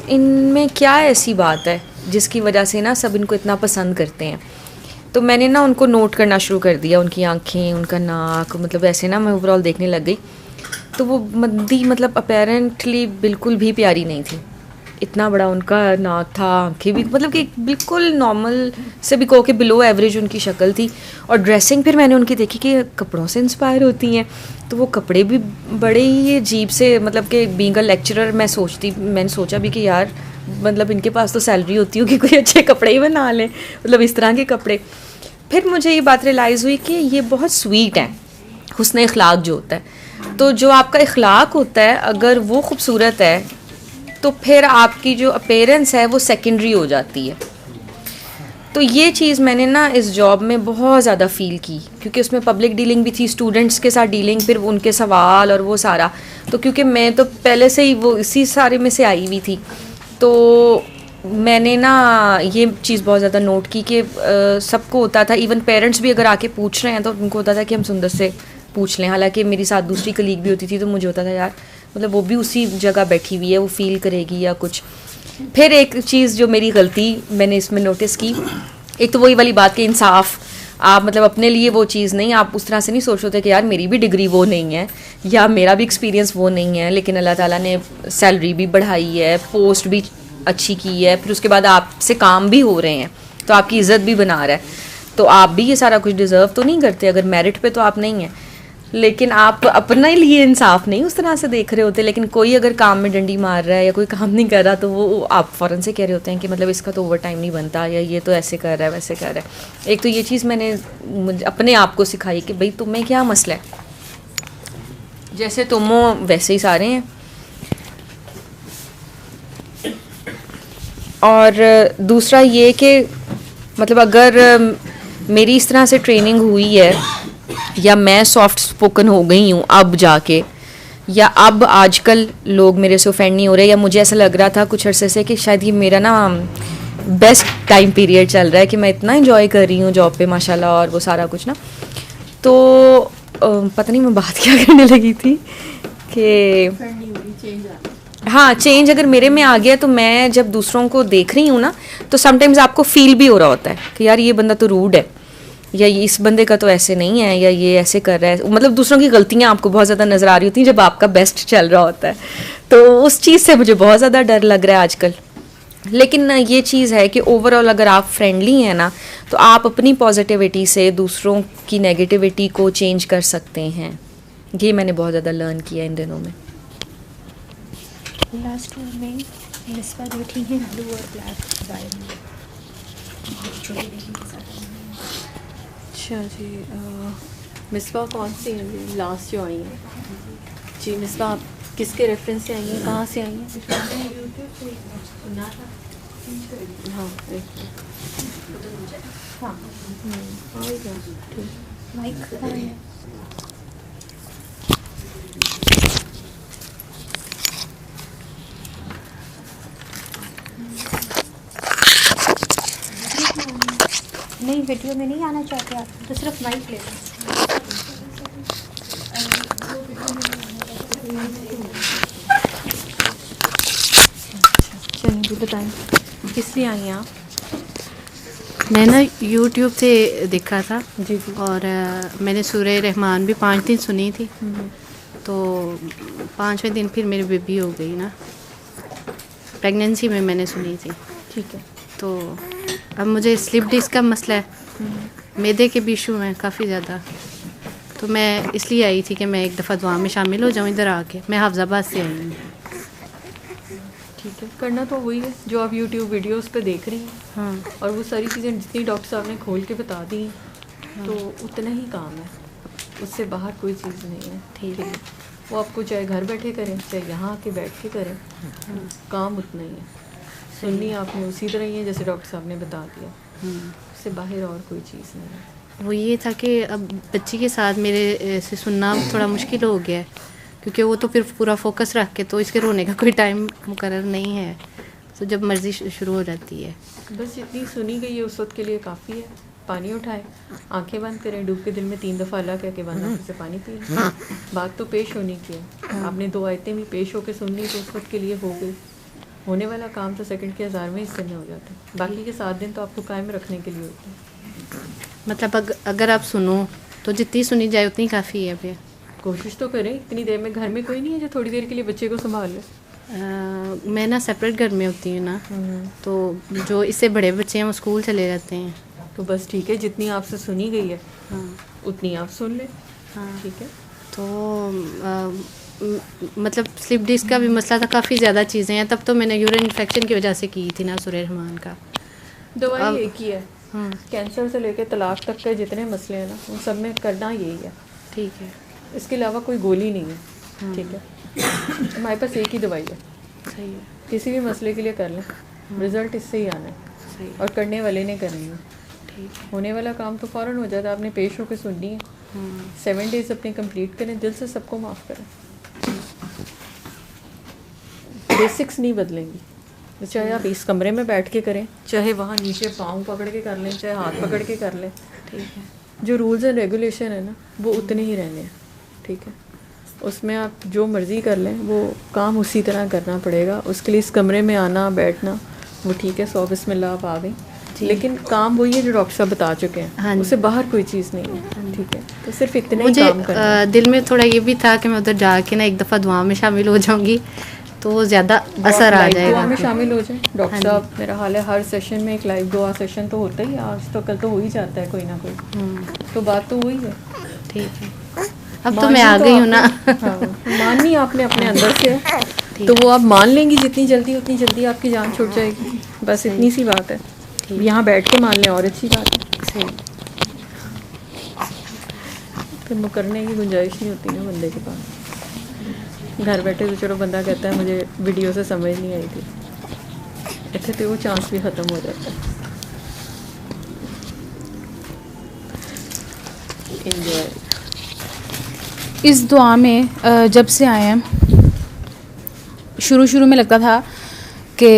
इनमें क्या ऐसी बात है जिसकी वजह से ना सब इनको इतना पसंद करते हैं। तो मैंने ना उनको नोट करना शुरू कर दिया, उनकी आंखें, उनका नाक, मतलब ऐसे ना मैं ओवरऑल देखने लग गई। तो वो बंदी मतलब अपेरेंटली बिल्कुल भी प्यारी नहीं थी, इतना बड़ा उनका नाक था, आंखें भी मतलब कि बिल्कुल नॉर्मल से भी कहो कि बिलो एवरेज उनकी शक्ल थी। और ड्रेसिंग फिर मैंने उनकी देखी कि कपड़ों से इंस्पायर होती हैं, तो वो कपड़े भी बड़े ही अजीब से, मतलब कि बीइंग अ लेक्चरर मैंने सोचा भी कि यार मतलब इनके पास तो सैलरी होती होगी, कोई अच्छे कपड़े ही बना लें, मतलब इस तरह के कपड़े। फिर मुझे ये बात रियलाइज़ हुई कि ये बहुत स्वीट है, हुस्न अखलाक जो होता है। तो जो आपका अखलाक होता है अगर वो खूबसूरत है तो फिर आपकी जो अपीयरेंस है वो सेकेंडरी हो जाती है। तो ये चीज़ मैंने ना इस जॉब में बहुत ज़्यादा फ़ील की, क्योंकि उसमें पब्लिक डीलिंग भी थी, स्टूडेंट्स के साथ डीलिंग, फिर उनके सवाल और वो सारा। तो क्योंकि मैं तो पहले से ही वो इसी सारे में से आई हुई थी, तो मैंने ना ये चीज़ बहुत ज़्यादा नोट की कि सबको होता था, इवन पेरेंट्स भी अगर आके पूछ रहे हैं तो उनको होता था कि हम सुंदर से पूछ लें। हालांकि मेरी साथ दूसरी कलीग भी होती थी, तो मुझे होता था यार मतलब वो भी उसी जगह बैठी हुई है, वो फील करेगी या कुछ। फिर एक चीज़ जो मेरी गलती मैंने इसमें नोटिस की, एक तो वही वाली बात कि इंसाफ, आप मतलब अपने लिए वो चीज़ नहीं, आप उस तरह से नहीं सोच रहे कि यार मेरी भी डिग्री वो नहीं है या मेरा भी एक्सपीरियंस वो नहीं है, लेकिन अल्लाह ताला ने सैलरी भी बढ़ाई है, पोस्ट भी अच्छी की है, फिर उसके बाद आपसे काम भी हो रहे हैं तो आपकी इज़्ज़त भी बना रहा है, तो आप भी ये सारा कुछ डिज़र्व तो नहीं करते, अगर मेरिट पे तो आप नहीं हैं। लेकिन आप अपने लिए इंसाफ नहीं उस तरह से देख रहे होते। लेकिन कोई अगर काम में डंडी मार रहा है या कोई काम नहीं कर रहा तो वो आप फ़ौरन से कह रहे होते हैं कि मतलब इसका तो ओवर टाइम नहीं बनता, या ये तो ऐसे कर रहा है वैसे कर रहा है। एक तो ये चीज़ मैंने अपने आप को सिखाई कि भाई तुम्हें क्या मसला है, जैसे तुम हो वैसे ही सारे हैं। और दूसरा ये कि मतलब अगर मेरी इस तरह से ट्रेनिंग हुई है या मैं सॉफ्ट स्पोकन हो गई हूँ अब जाके, या अब आजकल लोग मेरे से ऑफेंड नहीं हो रहे, या मुझे ऐसा लग रहा था कुछ अरसे से कि शायद ये मेरा ना बेस्ट टाइम पीरियड चल रहा है कि मैं इतना एंजॉय कर रही हूँ जॉब पे माशाल्लाह और वो सारा कुछ ना। तो पता नहीं मैं बात क्या करने लगी थी कि हाँ, चेंज अगर मेरे में आ गया तो मैं जब दूसरों को देख रही हूँ ना तो समटाइम्स आपको फील भी हो रहा होता है कि यार ये बंदा तो रूड है, या इस बंदे का तो ऐसे नहीं है, या ये ऐसे कर रहा है, मतलब दूसरों की गलतियाँ आपको बहुत ज़्यादा नज़र आ रही होती हैं जब आपका बेस्ट चल रहा होता है। तो उस चीज़ से मुझे बहुत ज़्यादा डर लग रहा है आजकल। लेकिन ये चीज़ है कि ओवरऑल अगर आप फ्रेंडली हैं ना तो आप अपनी पॉजिटिविटी से दूसरों की नेगेटिविटी को चेंज कर सकते हैं। ये मैंने बहुत ज़्यादा लर्न किया इन दिनों में। लास्ट वन में मिसबा बैठी है ब्लू और ब्लैक बाय में। अच्छा जी, मिसबा कौन सी है जी लास्ट जो आई है जी? मिसबा आप किसके रेफरेंस से आई हैं, कहाँ से आई हैं? हाँ ठीक। नहीं वीडियो में नहीं आना चाहते आप तो सिर्फ माइक ले चलिए जी बताएं किस लिए आई हैं आप? मैं ना यूट्यूब से देखा था जी जी। और मैंने सूरह रहमान भी 5 दिन सुनी थी। तो 5वें दिन फिर मेरी बेबी हो गई ना, प्रेगनेंसी में मैंने सुनी थी। ठीक है। तो अब मुझे स्लिप डिस्क का मसला है, मैदे के भी इशू हैं काफ़ी ज़्यादा। तो मैं इसलिए आई थी कि मैं एक दफ़ा दुआ में शामिल हो जाऊँ इधर आके। मैं हाफजाबाद से आई हूँ। ठीक है, करना तो वही है जो आप यूट्यूब वीडियोस पे देख रही हैं। हाँ। और वो सारी चीज़ें जितनी डॉक्टर साहब ने खोल के बता दी हैं, तो उतना ही काम है, उससे बाहर कोई चीज़ नहीं है। ठीक है, वो आपको चाहे घर बैठे करें चाहे यहाँ आके बैठ के करें, काम उतना ही है। सुननी आपने उसी तरह ही है जैसे डॉक्टर साहब ने बता दिया, उससे बाहर और कोई चीज़ नहीं है। वो ये था कि अब बच्ची के साथ मेरे से सुनना थोड़ा मुश्किल हो गया है, क्योंकि वो तो फिर पूरा फोकस रख के, तो इसके रोने का कोई टाइम मुकर्रर नहीं है, तो जब मर्ज़ी शुरू हो जाती है। बस जितनी सुनी गई है उस वक्त के लिए काफ़ी है। पानी उठाएं, आंखें बंद करें, डूब के दिल में 3 दफ़ा अल्लाह कह के बंद आंखों से पानी पी लें। बात तो पेश होने की है, आपने 2 आयतें भी पेश होकर सुननी तो उस वक्त के लिए हो गई। होने वाला काम तो सेकंड के 1000वें हिस्से में हो जाता है, बाकी के 7 दिन तो आपको कायम रखने के लिए होते हैं। मतलब अगर आप सुनो तो जितनी सुनी जाए उतनी काफ़ी है। फिर कोशिश तो करें, इतनी देर में घर में कोई नहीं है जो थोड़ी देर के लिए बच्चे को संभाल ले। मैं ना सेपरेट घर में होती हूँ ना, तो जो इससे बड़े बच्चे हैं वो स्कूल चले जाते हैं। तो बस ठीक है, जितनी आपसे सुनी गई है उतनी आप सुन लें। ठीक है। तो मतलब स्लिप डिस्क का भी मसला था, काफ़ी ज़्यादा चीज़ें हैं। तब तो मैंने यूरिन इन्फेक्शन की वजह से की थी ना सूरह रहमान का। दवाई एक ही है, कैंसर से लेकर तलाक तक के जितने मसले हैं ना, उन सब में करना यही है। ठीक है, इसके अलावा कोई गोली नहीं है। ठीक है, हमारे पास एक ही दवाई है। सही है। किसी भी मसले के लिए कर लें, रिज़ल्ट इससे ही आना है। सही। और करने वाले ने करनी है। ठीक है। होने वाला काम तो फ़ौरन हो जाता है, आपने पेश होकर सुननी है। 7 डेज़ अपने कंप्लीट करें, दिल से सबको माफ़ करें। बेसिक्स नहीं बदलेंगी, चाहे आप इस कमरे में बैठ के करें, चाहे वहाँ नीचे पाँव पकड़ के कर लें, चाहे हाथ पकड़ के कर लें। ठीक है। जो रूल्स एंड रेगुलेशन है ना, वो उतने ही रहने हैं। ठीक है, उसमें आप जो मर्ज़ी कर लें, वो काम उसी तरह करना पड़ेगा। उसके लिए इस कमरे में आना बैठना वो ठीक है, 100 बिस्मिल्लाह आप आ गई, लेकिन काम वही है जो डॉक्टर साहब बता चुके हैं। हाँ, उससे बाहर कोई चीज़ नहीं है। ठीक है, तो सिर्फ इतना ही मुझे काम करना। दिल में थोड़ा ये भी था कि मैं उधर जाके ना एक दफ़ा दुआ में शामिल हो जाऊंगी, तो ज़्यादा असर आ जाएगा। दुआ में शामिल हो जाए डॉक्टर साहब। मेरा हाल है हर सेशन में एक लाइव दुआ सेशन तो होता ही है, आज तो कल तो हो ही जाता है कोई ना कोई। तो बात तो वही है। ठीक है, अब तो मैं आ गई हूँ ना। माननी आपने अपने अंदर से, तो वो आप मान लेंगी जितनी जल्दी उतनी जल्दी आपकी जान छूट जाएगी। बस इतनी सी बात है। यहाँ बैठ के मान लें और अच्छी बात है। सही। फिर मुकरने की गुंजाइश नहीं होती ना बंदे के पास। घर बैठे तो चलो बंदा कहता है मुझे वीडियो से समझ नहीं आई थी, इतने तो वो चांस भी ख़त्म हो जाता है। एंजॉय। इस दुआ में जब से आए हैं, शुरू में लगता था कि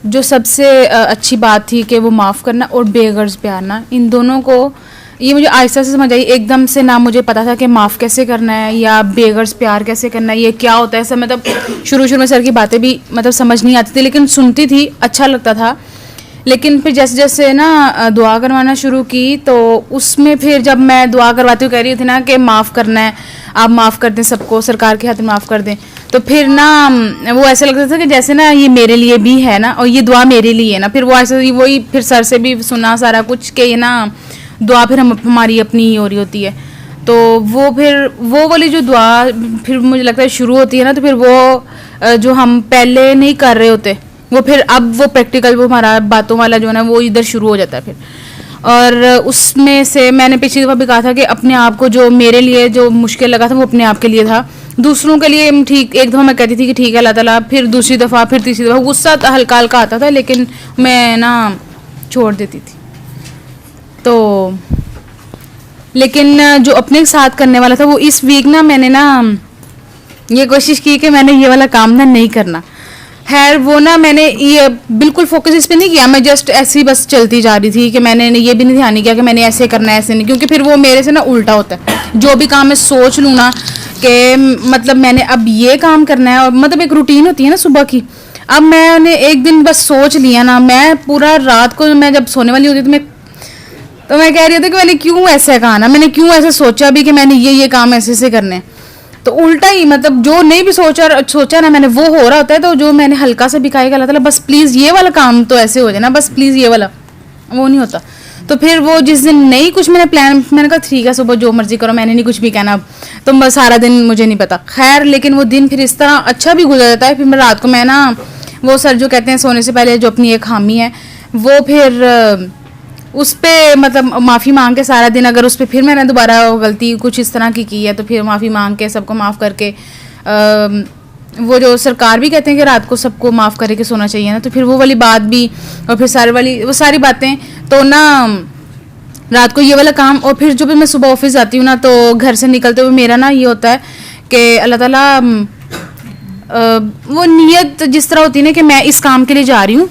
जो सबसे अच्छी बात थी कि वो माफ़ करना और बेगर्ज प्यार ना, इन दोनों को ये मुझे आहिस्ता से समझ आई। एकदम से ना मुझे पता था कि माफ़ कैसे करना है या बेगर्ज प्यार कैसे करना है, ये क्या होता है। सब मतलब शुरू में सर की बातें भी मतलब समझ नहीं आती थी, लेकिन सुनती थी, अच्छा लगता था। लेकिन फिर जैसे जैसे ना दुआ करवाना शुरू की, तो उसमें फिर जब मैं दुआ करवाती हुई कह रही थी ना कि माफ़ करना है, आप माफ़ कर दें सबको, सरकार के हाथ में माफ़ कर दें, तो फिर ना वो ऐसा लगता था कि जैसे ना ये मेरे लिए भी है ना, और ये दुआ मेरे लिए है ना। फिर वो ऐसे वही फिर सर से भी सुना सारा कुछ कि ये ना दुआ फिर हमारी अपनी ही हो रही होती है। तो वो फिर वो वाली जो दुआ फिर मुझे लगता है शुरू होती है ना, तो फिर वो जो हम पहले नहीं कर रहे होते, वो फिर अब वो प्रैक्टिकल वो हमारा बातों वाला जो है ना, वो इधर शुरू हो जाता है फिर। और उसमें से मैंने पिछली दफ़ा भी कहा था कि अपने आप को जो मेरे लिए जो मुश्किल लगा था वो अपने आप के लिए था, दूसरों के लिए ठीक। एक दफ़ा मैं कहती थी कि ठीक है अल्लाह ताला, फिर दूसरी दफ़ा, फिर तीसरी दफ़ा गुस्सा हल्का हल्का आता था, लेकिन मैं ना छोड़ देती थी। तो लेकिन जो अपने साथ करने वाला था, वो इस वीक ना मैंने ना ये कोशिश की कि मैंने ये वाला काम ना नहीं करना। खैर वो ना मैंने ये बिल्कुल फोकस इस पे नहीं किया, मैं जस्ट ऐसे ही बस चलती जा रही थी कि मैंने ये भी नहीं ध्यान नहीं किया कि मैंने ऐसे करना है ऐसे नहीं, क्योंकि फिर वो मेरे से ना उल्टा होता है। जो भी काम मैं सोच लूँ ना कि मतलब मैंने अब ये काम करना है, और मतलब एक रूटीन होती है ना सुबह की, अब मैंने एक दिन बस सोच लिया ना, मैं पूरा रात को मैं जब सोने वाली होती तो मैं कह रही थी कि मैंने क्यों ऐसे कहा ना, मैंने क्यों ऐसे सोचा भी कि मैंने ये काम ऐसे से करने हैं। तो उल्टा ही मतलब जो नहीं भी सोचा ना मैंने वो हो रहा होता है। तो जो मैंने हल्का सा भी कहा अल्लाह ताला बस प्लीज़ ये वाला काम तो ऐसे हो जाए ना, बस प्लीज़ ये वाला, वो नहीं होता। तो फिर वो जिस दिन नहीं कुछ मैंने प्लान, मैंने कहा ठीक है सुबह जो मर्जी करो, मैंने नहीं कुछ भी कहना, तो बस सारा दिन मुझे नहीं पता। खैर लेकिन वो दिन फिर इस तरह अच्छा भी गुजर जाता है। फिर मैं रात को मैं ना वो सर जो कहते हैं सोने से पहले जो अपनी एक खामी है वो फिर उस पर मतलब माफ़ी मांग के सारा दिन, अगर उस पर फिर मैंने दोबारा गलती कुछ इस तरह की है तो फिर माफ़ी मांग के सबको माफ़ करके वो जो सरकार भी कहते हैं कि रात को सबको माफ़ करके सोना चाहिए ना, तो फिर वो वाली बात भी और फिर वो सारी बातें तो ना रात को ये वाला काम। और फिर जो भी मैं सुबह ऑफिस जाती हूँ ना तो घर से निकलते हुए मेरा ना ये होता है कि अल्लाह ताला वो नीयत जिस तरह होती है ना कि मैं इस काम के लिए जा रही हूँ,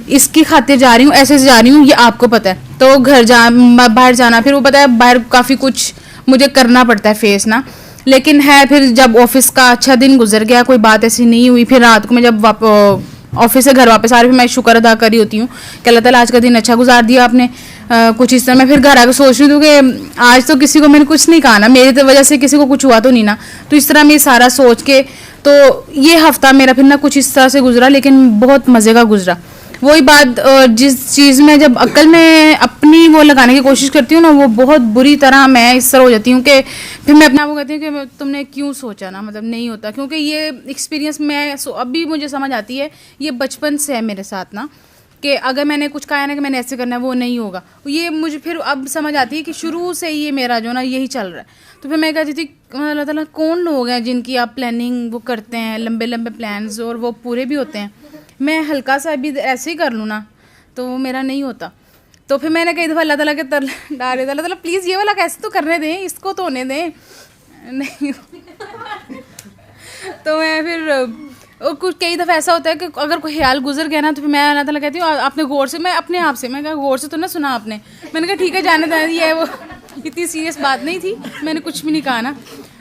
इसकी खातिर जा रही हूँ, ऐसे जा रही हूँ, ये आपको पता है। तो बाहर जाना फिर वो पता है बाहर काफ़ी कुछ मुझे करना पड़ता है फेस ना, लेकिन है फिर जब ऑफिस का अच्छा दिन गुजर गया, कोई बात ऐसी नहीं हुई, फिर रात को मैं जब ऑफिस से घर वापस आ रही हूँ, मैं शुक्र अदा कर रही होती हूँ कि अल्लाह ताला आज का दिन अच्छा गुजार दिया आपने। कुछ इस तरह मैं फिर घर आकर सोच रही हूँ कि आज तो किसी को मैंने कुछ नहीं कहा ना, मेरी तो वजह से किसी को कुछ हुआ तो नहीं ना। तो इस तरह मैं सारा सोच के तो ये हफ्ता मेरा फिर ना कुछ इस तरह से गुजरा, लेकिन बहुत मज़े का गुजरा। वही बात जिस चीज़ में जब अक्ल में अपनी वो लगाने की कोशिश करती हूँ ना, वो बहुत बुरी तरह मैं इस तरह हो जाती हूँ कि फिर मैं अपने आप को कहती हूँ कि तुमने क्यों सोचा ना, मतलब नहीं होता। क्योंकि ये एक्सपीरियंस मैं अभी मुझे समझ आती है, ये बचपन से है मेरे साथ ना, कि अगर मैंने कुछ कहा है ना कि मैंने ऐसे करना है वो नहीं होगा। ये मुझे फिर अब समझ आती है कि शुरू से ये मेरा जो ना यही चल रहा है। तो फिर मैं कहती थी अल्लाह ताला कौन लोग हैं जिनकी आप प्लानिंग वो करते हैं, लंबे लंबे प्लान्स, और वो पूरे भी होते हैं। मैं हल्का सा भी ऐसे ही कर लूँ ना तो वो मेरा नहीं होता। तो फिर मैंने कई दफ़ा अल्लाह ताला के डाले, अल्लाह ताला प्लीज़ ये वाला कैसे तो करने दें, इसको तो होने दें नहीं। तो मैं फिर और कुछ कई दफ़ा ऐसा होता है कि अगर कोई ख्याल गुजर गया ना तो फिर मैं अल्लाह ताला कहती हूँ आपने गौर से, मैं अपने आप से मैं कहा गौर से तो ना सुना आपने। मैंने कहा ठीक है जाने दें, ये वो इतनी सीरियस बात नहीं थी, मैंने कुछ भी नहीं कहा ना।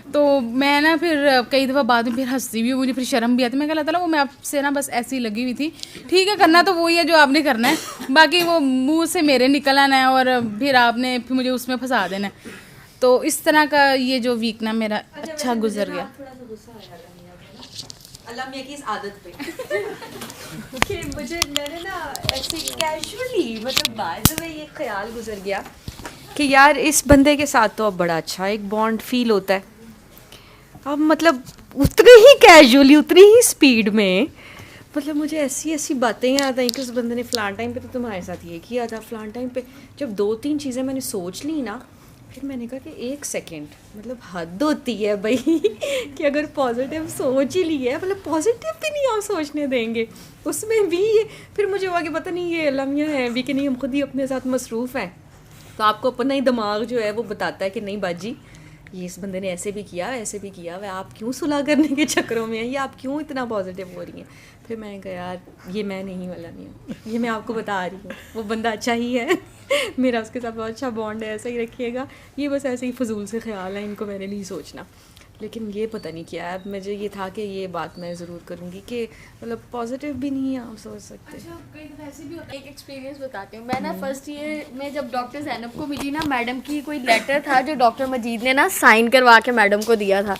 तो मैं ना फिर कई दफ़ा बाद में फिर हंसती भी, मुझे फिर शर्म भी आती। मैं कहा अल्लाह ताला वो मैं आपसे ना बस ऐसी लगी हुई थी, ठीक है करना तो वही है जो आपने करना है, बाकी वो मुंह से मेरे निकल आना है और फिर आपने फिर मुझे उसमें फंसा देना है। तो इस तरह का ये जो वीक ना मेरा अच्छा गुजर गया। अल्लाह मियां की इस आदत पे कि मुझे मैंने ना ऐसे कैजुअली मतलब बाद में ये ख्याल गुजर गया कि यार इस बंदे के साथ तो अब बड़ा अच्छा एक बॉन्ड फील होता है। अब मतलब उतने ही कैजुअली उतनी ही स्पीड में मतलब मुझे ऐसी ऐसी बातें याद आई कि उस बंदे ने फ़लान टाइम पे तो तुम्हारे साथ ये किया था, फ़लान टाइम पे जब 2-3 चीज़ें मैंने सोच ली ना, फिर मैंने कहा कि 1 सेकेंड मतलब हद होती है भाई कि अगर पॉजिटिव सोच ही ली है मतलब पॉजिटिव भी नहीं आप सोचने देंगे उसमें भी। ये फिर मुझे हुआ कि पता नहीं ये अल्लाह मियां है भी कि नहीं, हम खुद ही अपने साथ मसरूफ़ हैं। तो आपको अपना ही दिमाग जो है वो बताता है कि नहीं बाजी ये इस बंदे ने ऐसे भी किया ऐसे भी किया, वह आप क्यों सुलह करने के चक्करों में हैं, ये आप क्यों इतना पॉजिटिव हो रही हैं। फिर मैंने कहा यार ये मैं नहीं वाला नहीं हूँ, ये मैं आपको बता रही हूँ, वो बंदा अच्छा ही है मेरा उसके साथ बहुत अच्छा बॉन्ड है, ऐसा ही रखिएगा। ये बस ऐसे ही फजूल से ख्याल है, इनको मैंने नहीं सोचना। लेकिन ये पता नहीं क्या है, मुझे ये था कि ये बात मैं ज़रूर करूँगी कि मतलब पॉजिटिव भी नहीं आप सोच सकते। अच्छा कई दफ़ा ऐसे भी होता है, एक एक्सपीरियंस बताती हूँ। मैं ना फर्स्ट ईयर में जब डॉक्टर ज़ैनब को मिली ना, मैडम की कोई लेटर था जो डॉक्टर मजीद ने ना साइन करवा के मैडम को दिया था।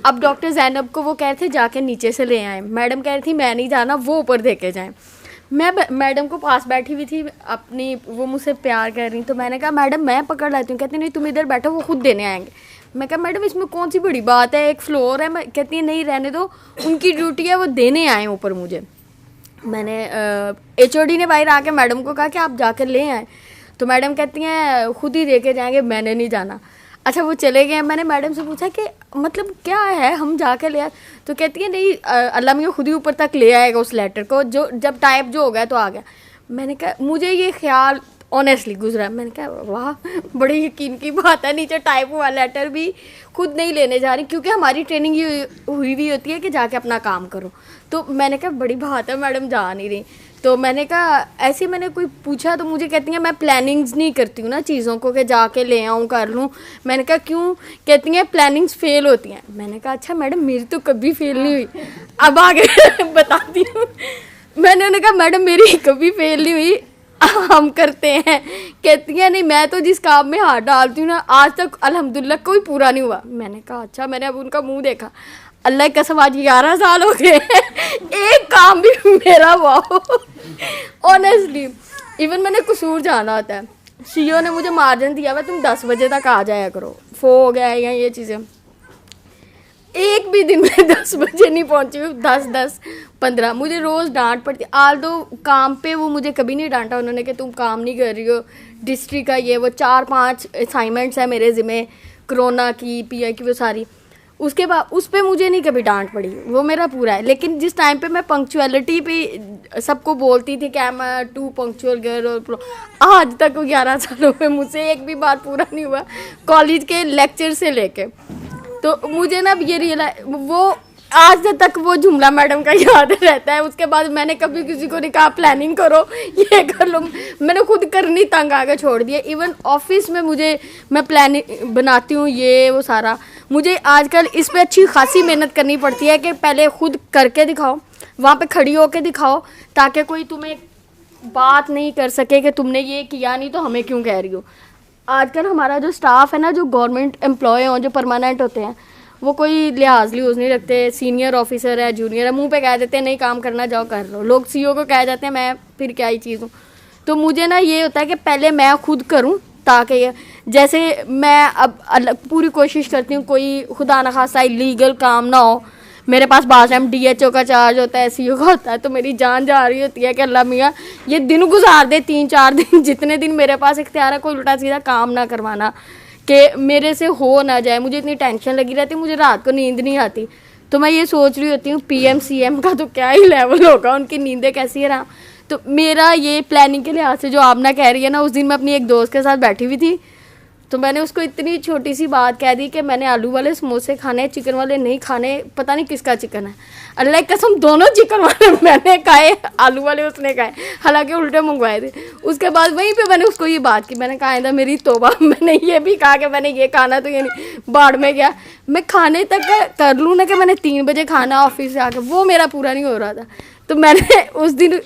अब डॉक्टर ज़ैनब को वो कह रहे थे जाके नीचे से ले आएँ, मैडम कह रही थी मैं नहीं जाना, वो ऊपर दे के जाएँ। मैं मैडम को पास बैठी हुई थी अपनी, वो मुझसे प्यार कर रही, तो मैंने कहा मैडम मैं पकड़ लाती हूँ। कहती नहीं तुम इधर बैठो, वो खुद देने आएंगे। मैं कहा मैडम इसमें कौन सी बड़ी बात है, एक फ्लोर है। मैं कहती है नहीं रहने दो, उनकी ड्यूटी है, वो देने आए ऊपर मुझे। मैंने HOD ने बाहर आके मैडम को कहा कि आप जाकर ले आए, तो मैडम कहती हैं खुद ही दे के जाएंगे, मैंने नहीं जाना। अच्छा वो चले गए। मैंने मैडम से पूछा कि मतलब क्या है, हम जाके ले आए, तो कहती है नहीं अल्लाह मियां खुद ही ऊपर तक ले आएगा उस लेटर को, जो जब टाइप जो हो गया तो आ गया। मैंने कहा मुझे ये ख्याल ऑनेस्टली गुजरा। मैंने कहा वाह बड़े यकीन की बात है, नीचे टाइप हुआ लेटर भी खुद नहीं लेने जा रही, क्योंकि हमारी ट्रेनिंग ये हुई भी होती है कि जाके अपना काम करो। तो मैंने कहा बड़ी बात है मैडम जा नहीं रही। तो मैंने कहा ऐसे मैंने कोई पूछा तो मुझे कहती हैं मैं प्लानिंग्स नहीं करती हूँ ना चीज़ों को कि जाके ले आऊँ कर लूँ। मैंने कहा क्यों? कहती हैं प्लानिंग्स फेल होती हैं। मैंने कहा अच्छा मैडम मेरी तो कभी फेल नहीं हुई। अब आगे बताती हूँ। मैंने उन्हें कहा मैडम मेरी कभी फेल नहीं हुई, हम करते हैं। कहती हैं नहीं मैं तो जिस काम में हाथ डालती हूँ ना आज तक अल्हम्दुलिल्लाह कोई पूरा नहीं हुआ। मैंने कहा अच्छा। मैंने अब उनका मुंह देखा, अल्लाह की कसम आज 11 साल हो गए एक काम भी मेरा हुआ हो ऑनेस्टली। इवन मैंने कसूर जाना होता है, सीईओ ने मुझे मार्जिन दिया हुआ तुम 10 बजे तक आ जाया करो, हो गया या ये चीज़ें। एक भी दिन में 10 बजे नहीं पहुंची हूँ, 10-15 मुझे रोज़ डांट पड़ती। आल दो काम पे वो मुझे कभी नहीं डांटा उन्होंने कि तुम काम नहीं कर रही हो, डिस्ट्रिक्ट का ये वो 4-5 असाइनमेंट्स है मेरे ज़िम्मे, कोरोना की पीआई की वो सारी। उसके बाद उस पर मुझे नहीं कभी डांट पड़ी, वो मेरा पूरा है। लेकिन जिस टाइम पे मैं पंक्चुअलिटी पे सबको बोलती थी कि मैं टू पंक्चुअल गर्ल, आज तक 11 सालों में मुझसे एक भी बार पूरा नहीं हुआ, कॉलेज के लेक्चर से लेके। तो मुझे ना ये रियलाइज वो आज तक वो जुमला मैडम का याद रहता है। उसके बाद मैंने कभी किसी को नहीं कहा प्लानिंग करो ये कर लो, मैंने खुद करनी तंग आके छोड़ दिया। इवन ऑफिस में मैं प्लानिंग बनाती हूँ ये वो सारा, मुझे आजकल इस पे अच्छी खासी मेहनत करनी पड़ती है कि पहले खुद करके दिखाओ, वहाँ पे खड़ी होके दिखाओ, ताकि कोई तुम्हें बात नहीं कर सके कि तुमने ये किया नहीं तो हमें क्यों कह रही हो। आजकल हमारा जो स्टाफ है ना, जो गवर्नमेंट एम्प्लॉय हो, जो परमानेंट होते हैं, वो कोई लिहाज नहीं रखते। सीनियर ऑफिसर है, जूनियर है, मुंह पे कह देते हैं नहीं काम करना जाओ कर लो। लोग सीईओ को कह जाते हैं मैं फिर क्या ही चीज़ हूँ। तो मुझे ना ये होता है कि पहले मैं खुद करूँ, ताकि जैसे मैं अब पूरी कोशिश करती हूँ कोई खुदा न खासा इलीगल काम ना हो। मेरे पास बाद टाइम DHO का चार्ज होता है, सीईओ का होता है, तो मेरी जान जा रही होती है कि अल्लाह मियाँ ये दिन गुजार दे 3-4 दिन, जितने दिन मेरे पास इख्तियार है कोई उल्टा सीधा काम ना करवाना कि मेरे से हो ना जाए। मुझे इतनी टेंशन लगी रहती, मुझे रात को नींद नहीं आती। तो मैं ये सोच रही होती हूँ PM CM का तो क्या ही लेवल होगा, उनकी नींदें कैसी है ना। तो मेरा ये प्लानिंग के लिहाज से जो आपना कह रही है ना, उस दिन मैं अपनी एक दोस्त के साथ बैठी हुई थी, तो मैंने उसको इतनी छोटी सी बात कह दी कि मैंने आलू वाले समोसे खाने, चिकन वाले नहीं खाने, पता नहीं किसका चिकन है। अल्लाह की कसम दोनों चिकन वाले मैंने खाए, आलू वाले उसने खाए, हालांकि उल्टे मंगवाए थे। उसके बाद वहीं पे मैंने उसको ये बात की, मैंने कहा आइंदा मेरी तौबा, मैंने ये भी कहा कि मैंने ये खाना तो ये नहीं, बाढ़ में गया। मैं खाने तक कर लूँ ना कि मैंने 3 बजे खाना ऑफिस से आके, वो मेरा पूरा नहीं हो रहा था। तो मैंने उस दिन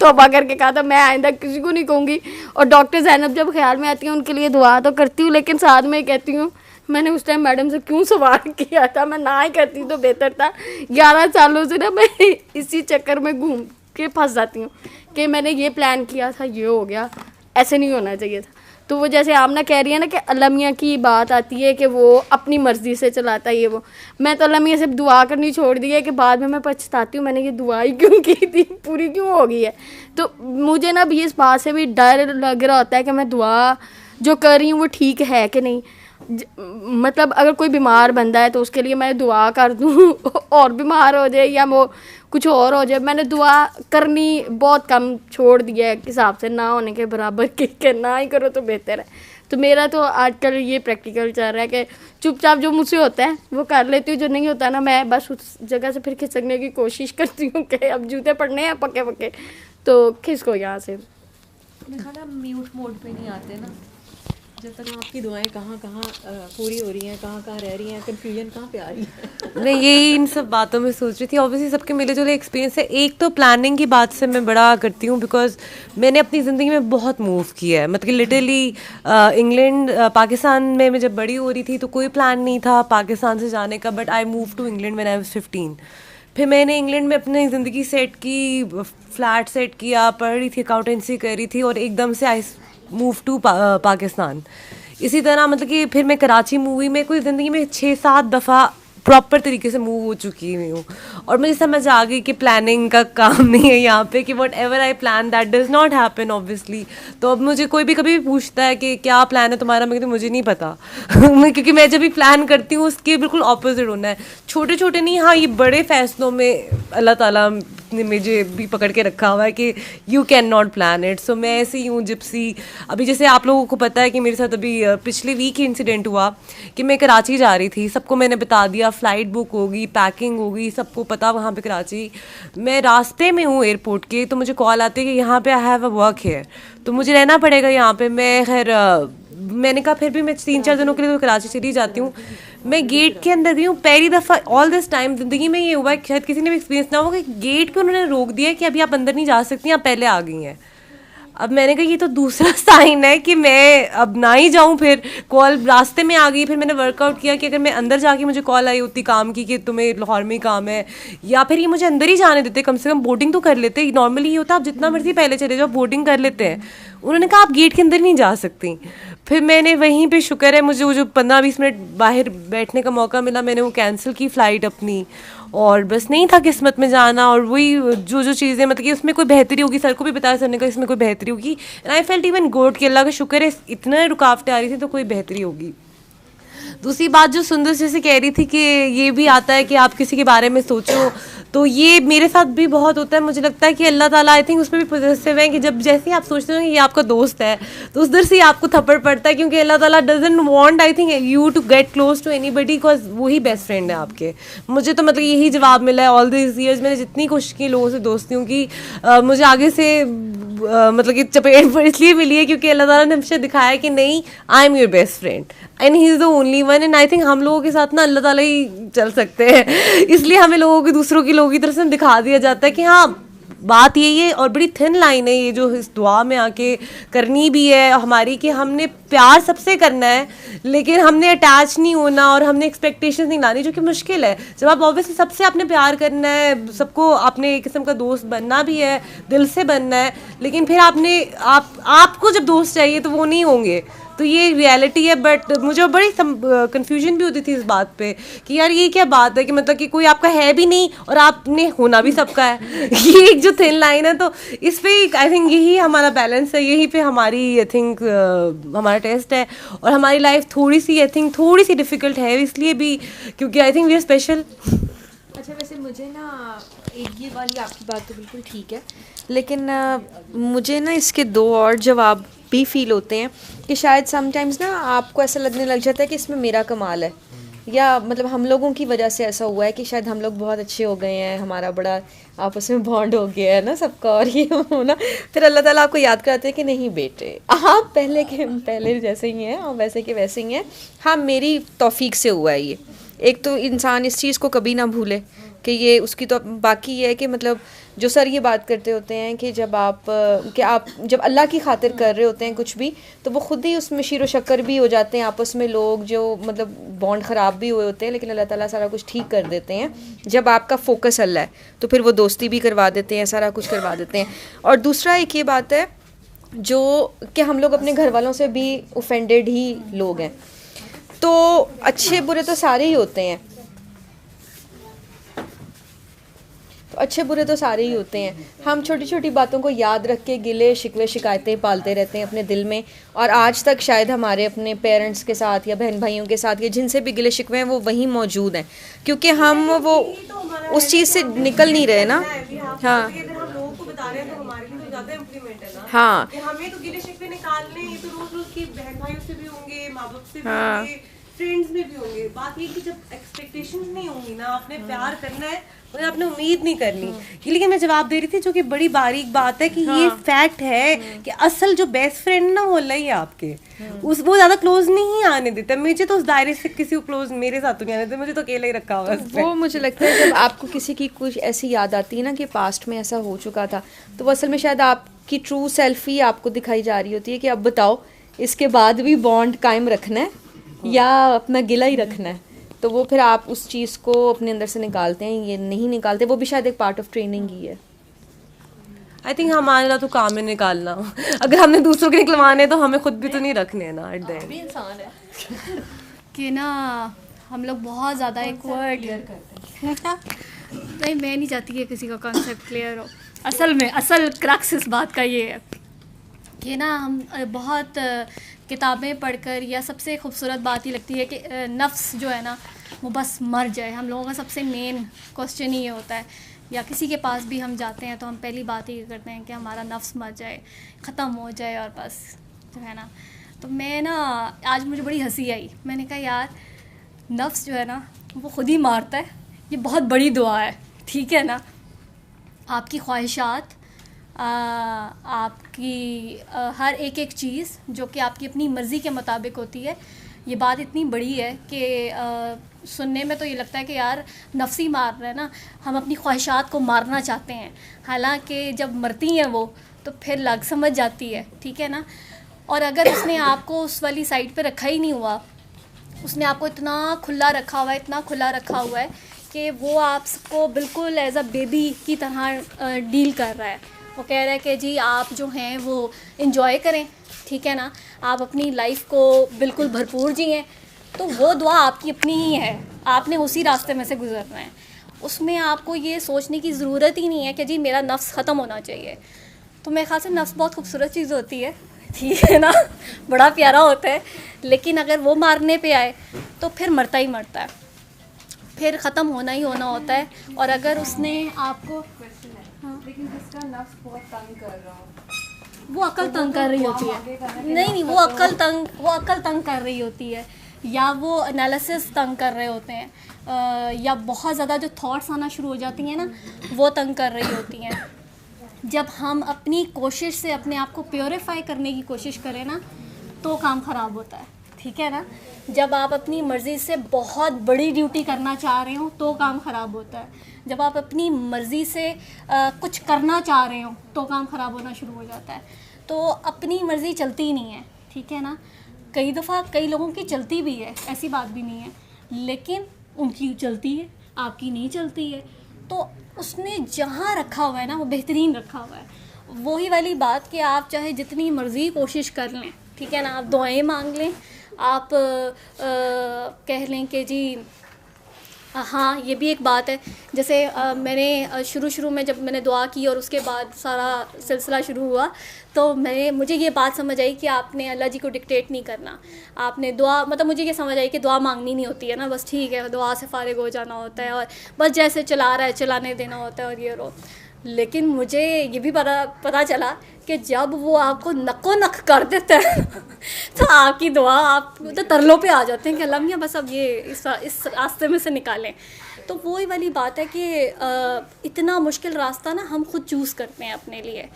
तौबा करके कहा था मैं आइंदा किसी को नहीं कहूँगी। और डॉक्टर ज़ैनब जब ख्याल में आती हैं उनके लिए दुआ तो करती हूँ, लेकिन साथ में कहती हूँ मैंने उस टाइम मैडम से क्यों सवाल किया था, मैं ना ही करती तो बेहतर था। 11 सालों से ना मैं इसी चक्कर में घूम के फंस जाती हूँ कि मैंने ये प्लान किया था, ये हो गया, ऐसे नहीं होना चाहिए था। तो वो जैसे आमना कह रही है ना कि अल्लाह मियाँ की बात आती है कि वो अपनी मर्ज़ी से चलाता है ये वो, मैं तो अल्लाह मियाँ से दुआ करनी छोड़ दी है कि बाद में मैं पछताती हूँ मैंने ये दुआ ही क्यों की थी, पूरी क्यों हो गई है। तो मुझे ना भी इस बात से भी डर लग रहा होता है कि मैं दुआ जो कर रही हूँ वो ठीक है कि नहीं। मतलब अगर कोई बीमार बंदा है तो उसके लिए मैं दुआ कर दूँ और बीमार हो जाए या वो कुछ और हो जाए, मैंने दुआ करनी बहुत कम छोड़ दिया है हिसाब से, ना होने के बराबर के ना ही करो तो बेहतर है। तो मेरा तो आजकल ये प्रैक्टिकल चल रहा है कि चुपचाप जो मुझसे होता है वो कर लेती हूँ, जो नहीं होता ना मैं बस उस जगह से फिर खिसकने की कोशिश करती हूँ कि अब जूते पड़ने हैं पक्के पक्के तो खिसको यहाँ से। म्यूट मोड पे नहीं आते ना, जब तक आपकी दुआएं कहाँ पूरी हो रही हैं, कहाँ रह रही हैं, कन्फ्यूजन कहाँ पे आ रही है। मैं यही इन सब बातों में सोच रही थी। ऑब्वियसली सबके मिले जुले एक्सपीरियंस है। एक तो प्लानिंग की बात से मैं बड़ा करती हूँ बिकॉज मैंने अपनी ज़िंदगी में बहुत मूव किया है। मतलब लिटरली इंग्लैंड पाकिस्तान में मैं जब बड़ी हो रही थी तो कोई प्लान नहीं था पाकिस्तान से जाने का, but I move to England when I was 15। फिर मैंने इंग्लैंड में अपनी ज़िंदगी सेट की, फ्लैट सेट किया, पढ़ रही थी, अकाउंटेंसी कर रही थी और एकदम से आई मूव टू पाकिस्तान। इसी तरह मतलब कि फिर मैं कराची मूवी में कोई ज़िंदगी में 6-7 दफ़ा प्रॉपर तरीके से मूव हो चुकी हुई हूँ और मुझे समझ आ गई कि प्लानिंग का काम नहीं है यहाँ पे, कि what ever I plan that does not happen obviously. तो अब मुझे कोई भी कभी भी पूछता है कि क्या प्लान है तुम्हारा, मैं कहती हूँ मुझे नहीं पता क्योंकि मैं जब भी प्लान करती हूँ उसके बिल्कुल ऑपोजिट होना है। छोटे छोटे नहीं, हाँ ये बड़े फैसलों में अल्लाह ताला ने मुझे भी पकड़ के रखा हुआ है कि you can not plan it. So मैं ऐसे ही हूँ जिप्सी. अभी जैसे आप लोगों को पता है कि मेरे साथ अभी पिछले वीक ही इंसिडेंट हुआ कि मैं कराची जा रही थी. सबको मैंने बता दिया, फ़्लाइट बुक होगी, पैकिंग होगी, सबको पता वहाँ पे कराची. मैं रास्ते में हूँ एयरपोर्ट के, तो मुझे कॉल आती है कि यहाँ पे I have a work here, तो मुझे रहना पड़ेगा यहाँ पे. मैं खैर मैंने कहा फिर भी मैं 3-4 दिनों के लिए तो कराची चली जाती हूँ. मैं गेट के अंदर गई हूँ पहली दफ़ा ऑल दिस टाइम ज़िंदगी में ये हुआ है, शायद किसी ने भी एक्सपीरियंस ना हो कि गेट पे उन्होंने रोक दिया कि अभी आप अंदर नहीं जा सकती, आप पहले आ गई हैं. अब मैंने कहा ये तो दूसरा साइन है कि मैं अब ना ही जाऊँ. फिर कॉल रास्ते में आ गई. फिर मैंने वर्कआउट किया कि अगर मैं अंदर जाके मुझे कॉल आई होती काम की कि तुम्हें लाहौर में काम है, या फिर ये मुझे अंदर ही जाने देते, कम से कम बोर्डिंग तो कर लेते. नॉर्मली ये होता आप जितना मर्जी पहले चले जाओ, बोर्डिंग कर लेते हैं. उन्होंने कहा आप गेट के अंदर नहीं जा सकती. फिर मैंने वहीं पे, शुक्र है मुझे वो जो 15-20 मिनट बाहर बैठने का मौका मिला, मैंने वो कैंसिल की फ़्लाइट अपनी, और बस नहीं था किस्मत में जाना. और वही जो चीज़ें मतलब कि उसमें कोई बेहतरी होगी, सर को भी बताया, सर ने कहा इसमें कोई बेहतरी होगी. And I felt even good कि अल्लाह का शुक्र है इतना रुकावटें आ रही थी तो कोई बेहतरी होगी. दूसरी बात जो सुंदर जैसे कह रही थी कि ये भी आता है कि आप किसी के बारे में सोचो, तो ये मेरे साथ भी बहुत होता है. मुझे लगता है कि अल्लाह ताला आई थिंक उसमें भी पॉजिटिव है कि जब जैसे ही आप सोचते हो कि ये आपका दोस्त है, तो उस दर से ही आपको थप्पड़ पड़ता है, क्योंकि अल्लाह ताला doesn't want I think you to get close to anybody, because वही बेस्ट फ्रेंड है आपके. मुझे तो मतलब यही जवाब मिला है ऑल दिस ईयर्स. मैंने जितनी कोशिश की लोगों से दोस्तियों की, मुझे आगे से मतलब कि चपेट पर इसलिए मिली है क्योंकि अल्लाह ताला ने मुझे दिखाया कि नहीं, I am your best friend and he is the only one. And I think हम लोगों के साथ ना अल्लाह ताला ही चल सकते हैं, इसलिए हमें लोगों के दूसरों की लोगों की तरफ से दिखा दिया जाता है कि हाँ बात यही है. और बड़ी थिन लाइन है ये जो इस दुआ में आके करनी भी है हमारी, कि हमने प्यार सबसे करना है लेकिन हमने अटैच नहीं होना और हमने एक्सपेक्टेशंस नहीं लानी, जो कि मुश्किल है. जब आप ऑब्वियसली सबसे आपने प्यार करना है, सबको अपने एक किस्म का दोस्त बनना भी है, दिल से बनना है, लेकिन फिर आपको जब दोस्त चाहिए तो वो नहीं होंगे. तो ये रियलिटी है. बट मुझे बड़ी कन्फ्यूजन भी होती थी इस बात पे कि यार ये क्या बात है कि मतलब कि कोई आपका है भी नहीं और आपने होना भी सबका है. ये एक जो थिन लाइन है, तो इस पे आई थिंक यही हमारा बैलेंस है, यही पे हमारी आई थिंक हमारा टेस्ट है. और हमारी लाइफ थोड़ी सी आई थिंक थोड़ी सी डिफ़िकल्ट है इसलिए भी क्योंकि I think we are special. अच्छा, वैसे मुझे ना एक ये वाली आपकी बात तो बिल्कुल ठीक है, लेकिन मुझे ना इसके 2 और जवाब भी फील होते हैं कि शायद समटाइम्स ना आपको ऐसा लगने लग जाता है कि इसमें मेरा कमाल है, या मतलब हम लोगों की वजह से ऐसा हुआ है कि शायद हम लोग बहुत अच्छे हो गए हैं, हमारा बड़ा आपस में बॉन्ड हो गया है ना सबका, और ये होना फिर अल्लाह ताला आपको याद कराते हैं कि नहीं बेटे, आप पहले जैसे ही हैं और वैसे के वैसे ही हैं. हाँ, मेरी तौफीक से हुआ है ये. एक तो इंसान इस चीज़ को कभी ना भूले कि ये उसकी, तो बाकी ये है कि मतलब जो सर ये बात करते होते हैं कि जब आप जब अल्लाह की खातिर कर रहे होते हैं कुछ भी, तो वो खुद ही उसमें शीरो शक्कर भी हो जाते हैं आपस में लोग, जो मतलब बॉन्ड ख़राब भी हुए होते हैं, लेकिन अल्लाह ताला सारा कुछ ठीक कर देते हैं. जब आपका फोकस अल्लाह है तो फिर वो दोस्ती भी करवा देते हैं, सारा कुछ करवा देते हैं. और दूसरा एक ये बात है जो कि हम लोग अपने घर वालों से भी ऑफेंडेड ही लोग हैं, तो अच्छे बुरे तो सारे ही होते हैं, अच्छे बुरे तो सारे ही होते हैं. हम छोटी छोटी बातों को याद रख के गिले शिकवे शिकायतें पालते रहते हैं अपने दिल में, और आज तक शायद हमारे अपने पेरेंट्स के साथ या बहन भाइयों के साथ या जिनसे भी गिले शिकवे हैं वो वहीं मौजूद हैं, क्योंकि हम वो उस चीज़ से निकल नहीं रहे ना. हाँ हाँ, हमें तो गिले शिकवे निकालने, ये तो रोज रोज की बहन भाइयों से भी होंगे, माँ बाप से भी होंगे, फ्रेंड्स में भी होंगे. बात ये कि जब एक्सपेक्टेशंस नहीं होंगी ना, आपने प्यार करना है और आपने उम्मीद नहीं करनी. लेकिन मैं जवाब दे रही थी जो कि बड़ी बारीक बात है कि ये फैक्ट है कि असल जो बेस्ट फ्रेंड ना वो अल्लाह ही है आपके, वो ज़्यादा क्लोज नहीं आने देता. मुझे तो उस दायरे से किसी को क्लोज मेरे साथ तो नहीं आने देता, मुझे तो अकेला ही रखा हुआ है. वो मुझे लगता है जब आपको किसी की कुछ ऐसी याद आती है ना कि पास्ट में ऐसा हो चुका था, तो वो असल में शायद आपकी ट्रू सेल्फ ही आपको दिखाई जा रही होती है कि अब बताओ इसके बाद भी बॉन्ड कायम रखना है या अपना गिला ही रखना है. तो वो फिर आप उस चीज़ को अपने अंदर से निकालते हैं, ये नहीं निकालते, वो भी शायद एक पार्ट ऑफ ट्रेनिंग ही है. आई थिंक हमारा तो काम है निकालना. अगर हमने दूसरों के निकलवाने तो हमें खुद भी तो नहीं रखने हैं ना. एट द एंड इंसान है कि ना हम लोग बहुत ज़्यादा एक वर्ड नहीं, मैं नहीं चाहती कि किसी का कॉन्सेप्ट क्लियर हो. असल क्रक्स इस बात का ये है कि ना हम बहुत किताबें पढ़कर, या सबसे खूबसूरत बात ही लगती है कि नफ्स जो है ना वो बस मर जाए. हम लोगों का सबसे मेन क्वेश्चन ही ये होता है या किसी के पास भी हम जाते हैं तो हम पहली बात ये करते हैं कि हमारा नफ्स मर जाए, ख़त्म हो जाए और बस जो है ना। तो मैं ना आज मुझे बड़ी हंसी आई, मैंने कहा यार नफ्स जो है ना वो ख़ुद ही मारता है, ये बहुत बड़ी दुआ है, ठीक है ना। आपकी ख्वाहिशात, आपकी हर एक चीज़ जो कि आपकी अपनी मर्ज़ी के मुताबिक होती है, ये बात इतनी बड़ी है कि सुनने में तो ये लगता है कि यार नफ्सी मार रहे हैं ना, हम अपनी ख्वाहिशात को मारना चाहते हैं, हालांकि जब मरती हैं वो तो फिर लग समझ जाती है, ठीक है ना। और अगर उसने आपको उस वाली साइड पे रखा ही नहीं हुआ, उसने आपको इतना खुला रखा हुआ है, इतना खुला रखा हुआ है कि वो आपको बिल्कुल एज अ बेबी की तरह डील कर रहा है। वो कह रहा है कि जी आप जो हैं वो इंजॉय करें, ठीक है ना, आप अपनी लाइफ को बिल्कुल भरपूर जिएं, तो वो दुआ आपकी अपनी ही है, आपने उसी रास्ते में से गुजरना है। उसमें आपको ये सोचने की ज़रूरत ही नहीं है कि जी मेरा नफ्स ख़त्म होना चाहिए। तो मेरे ख्याल से नफ्स बहुत खूबसूरत चीज़ होती है, ठीक है ना, बड़ा प्यारा होता है, लेकिन अगर वो मारने पे आए तो फिर मरता ही मरता है, फिर ख़त्म होना ही होना होता है। और अगर उसने आपको लेकिन जिसका नफ्स बहुत तंग कर रहा हो, वो अक्ल तंग कर रही होती है, नहीं वो अक्ल तंग कर रही होती है, या वो एनालिसिस तंग कर रहे होते हैं, या बहुत ज़्यादा जो थॉट्स आना शुरू हो जाती हैं ना, वो तंग कर रही होती हैं। जब हम अपनी कोशिश से अपने आप को प्योरीफाई करने की कोशिश करें ना, तो काम ख़राब होता है, ठीक है ना। जब आप अपनी मर्ज़ी से बहुत बड़ी ड्यूटी करना चाह रहे हो तो काम ख़राब होता है। जब आप अपनी मर्ज़ी से कुछ करना चाह रहे हो तो काम ख़राब होना शुरू हो जाता है। तो अपनी मर्ज़ी चलती ही नहीं है, ठीक है ना। कई दफ़ा कई लोगों की चलती भी है, ऐसी बात भी नहीं है, लेकिन उनकी चलती है, आपकी नहीं चलती है। तो उसने जहाँ रखा हुआ है ना वो बेहतरीन रखा हुआ है। वही वाली बात कि आप चाहे जितनी मर्ज़ी कोशिश कर लें, ठीक है ना, आप दुआएं मांग लें, आप कह लें कि जी हाँ, ये भी एक बात है। जैसे मैंने शुरू में जब मैंने दुआ की और उसके बाद सारा सिलसिला शुरू हुआ, तो मुझे ये बात समझ आई कि आपने अल्लाह जी को डिक्टेट नहीं करना। आपने दुआ मतलब मुझे ये समझ आई कि दुआ मांगनी नहीं होती है ना, बस ठीक है, दुआ से फारिग हो जाना होता है और बस जैसे चला रहा है चलाने देना होता है और ये रो। लेकिन मुझे ये भी पता चला कि जब वो आपको नक्को नक कर देता है तो आपकी दुआ आप तो तरलों पे आ जाते हैं कि अल्लाह मियां बस अब ये इस रास्ते में से निकालें। तो वही वाली बात है कि इतना मुश्किल रास्ता ना हम खुद चूज़ करते हैं अपने लिए।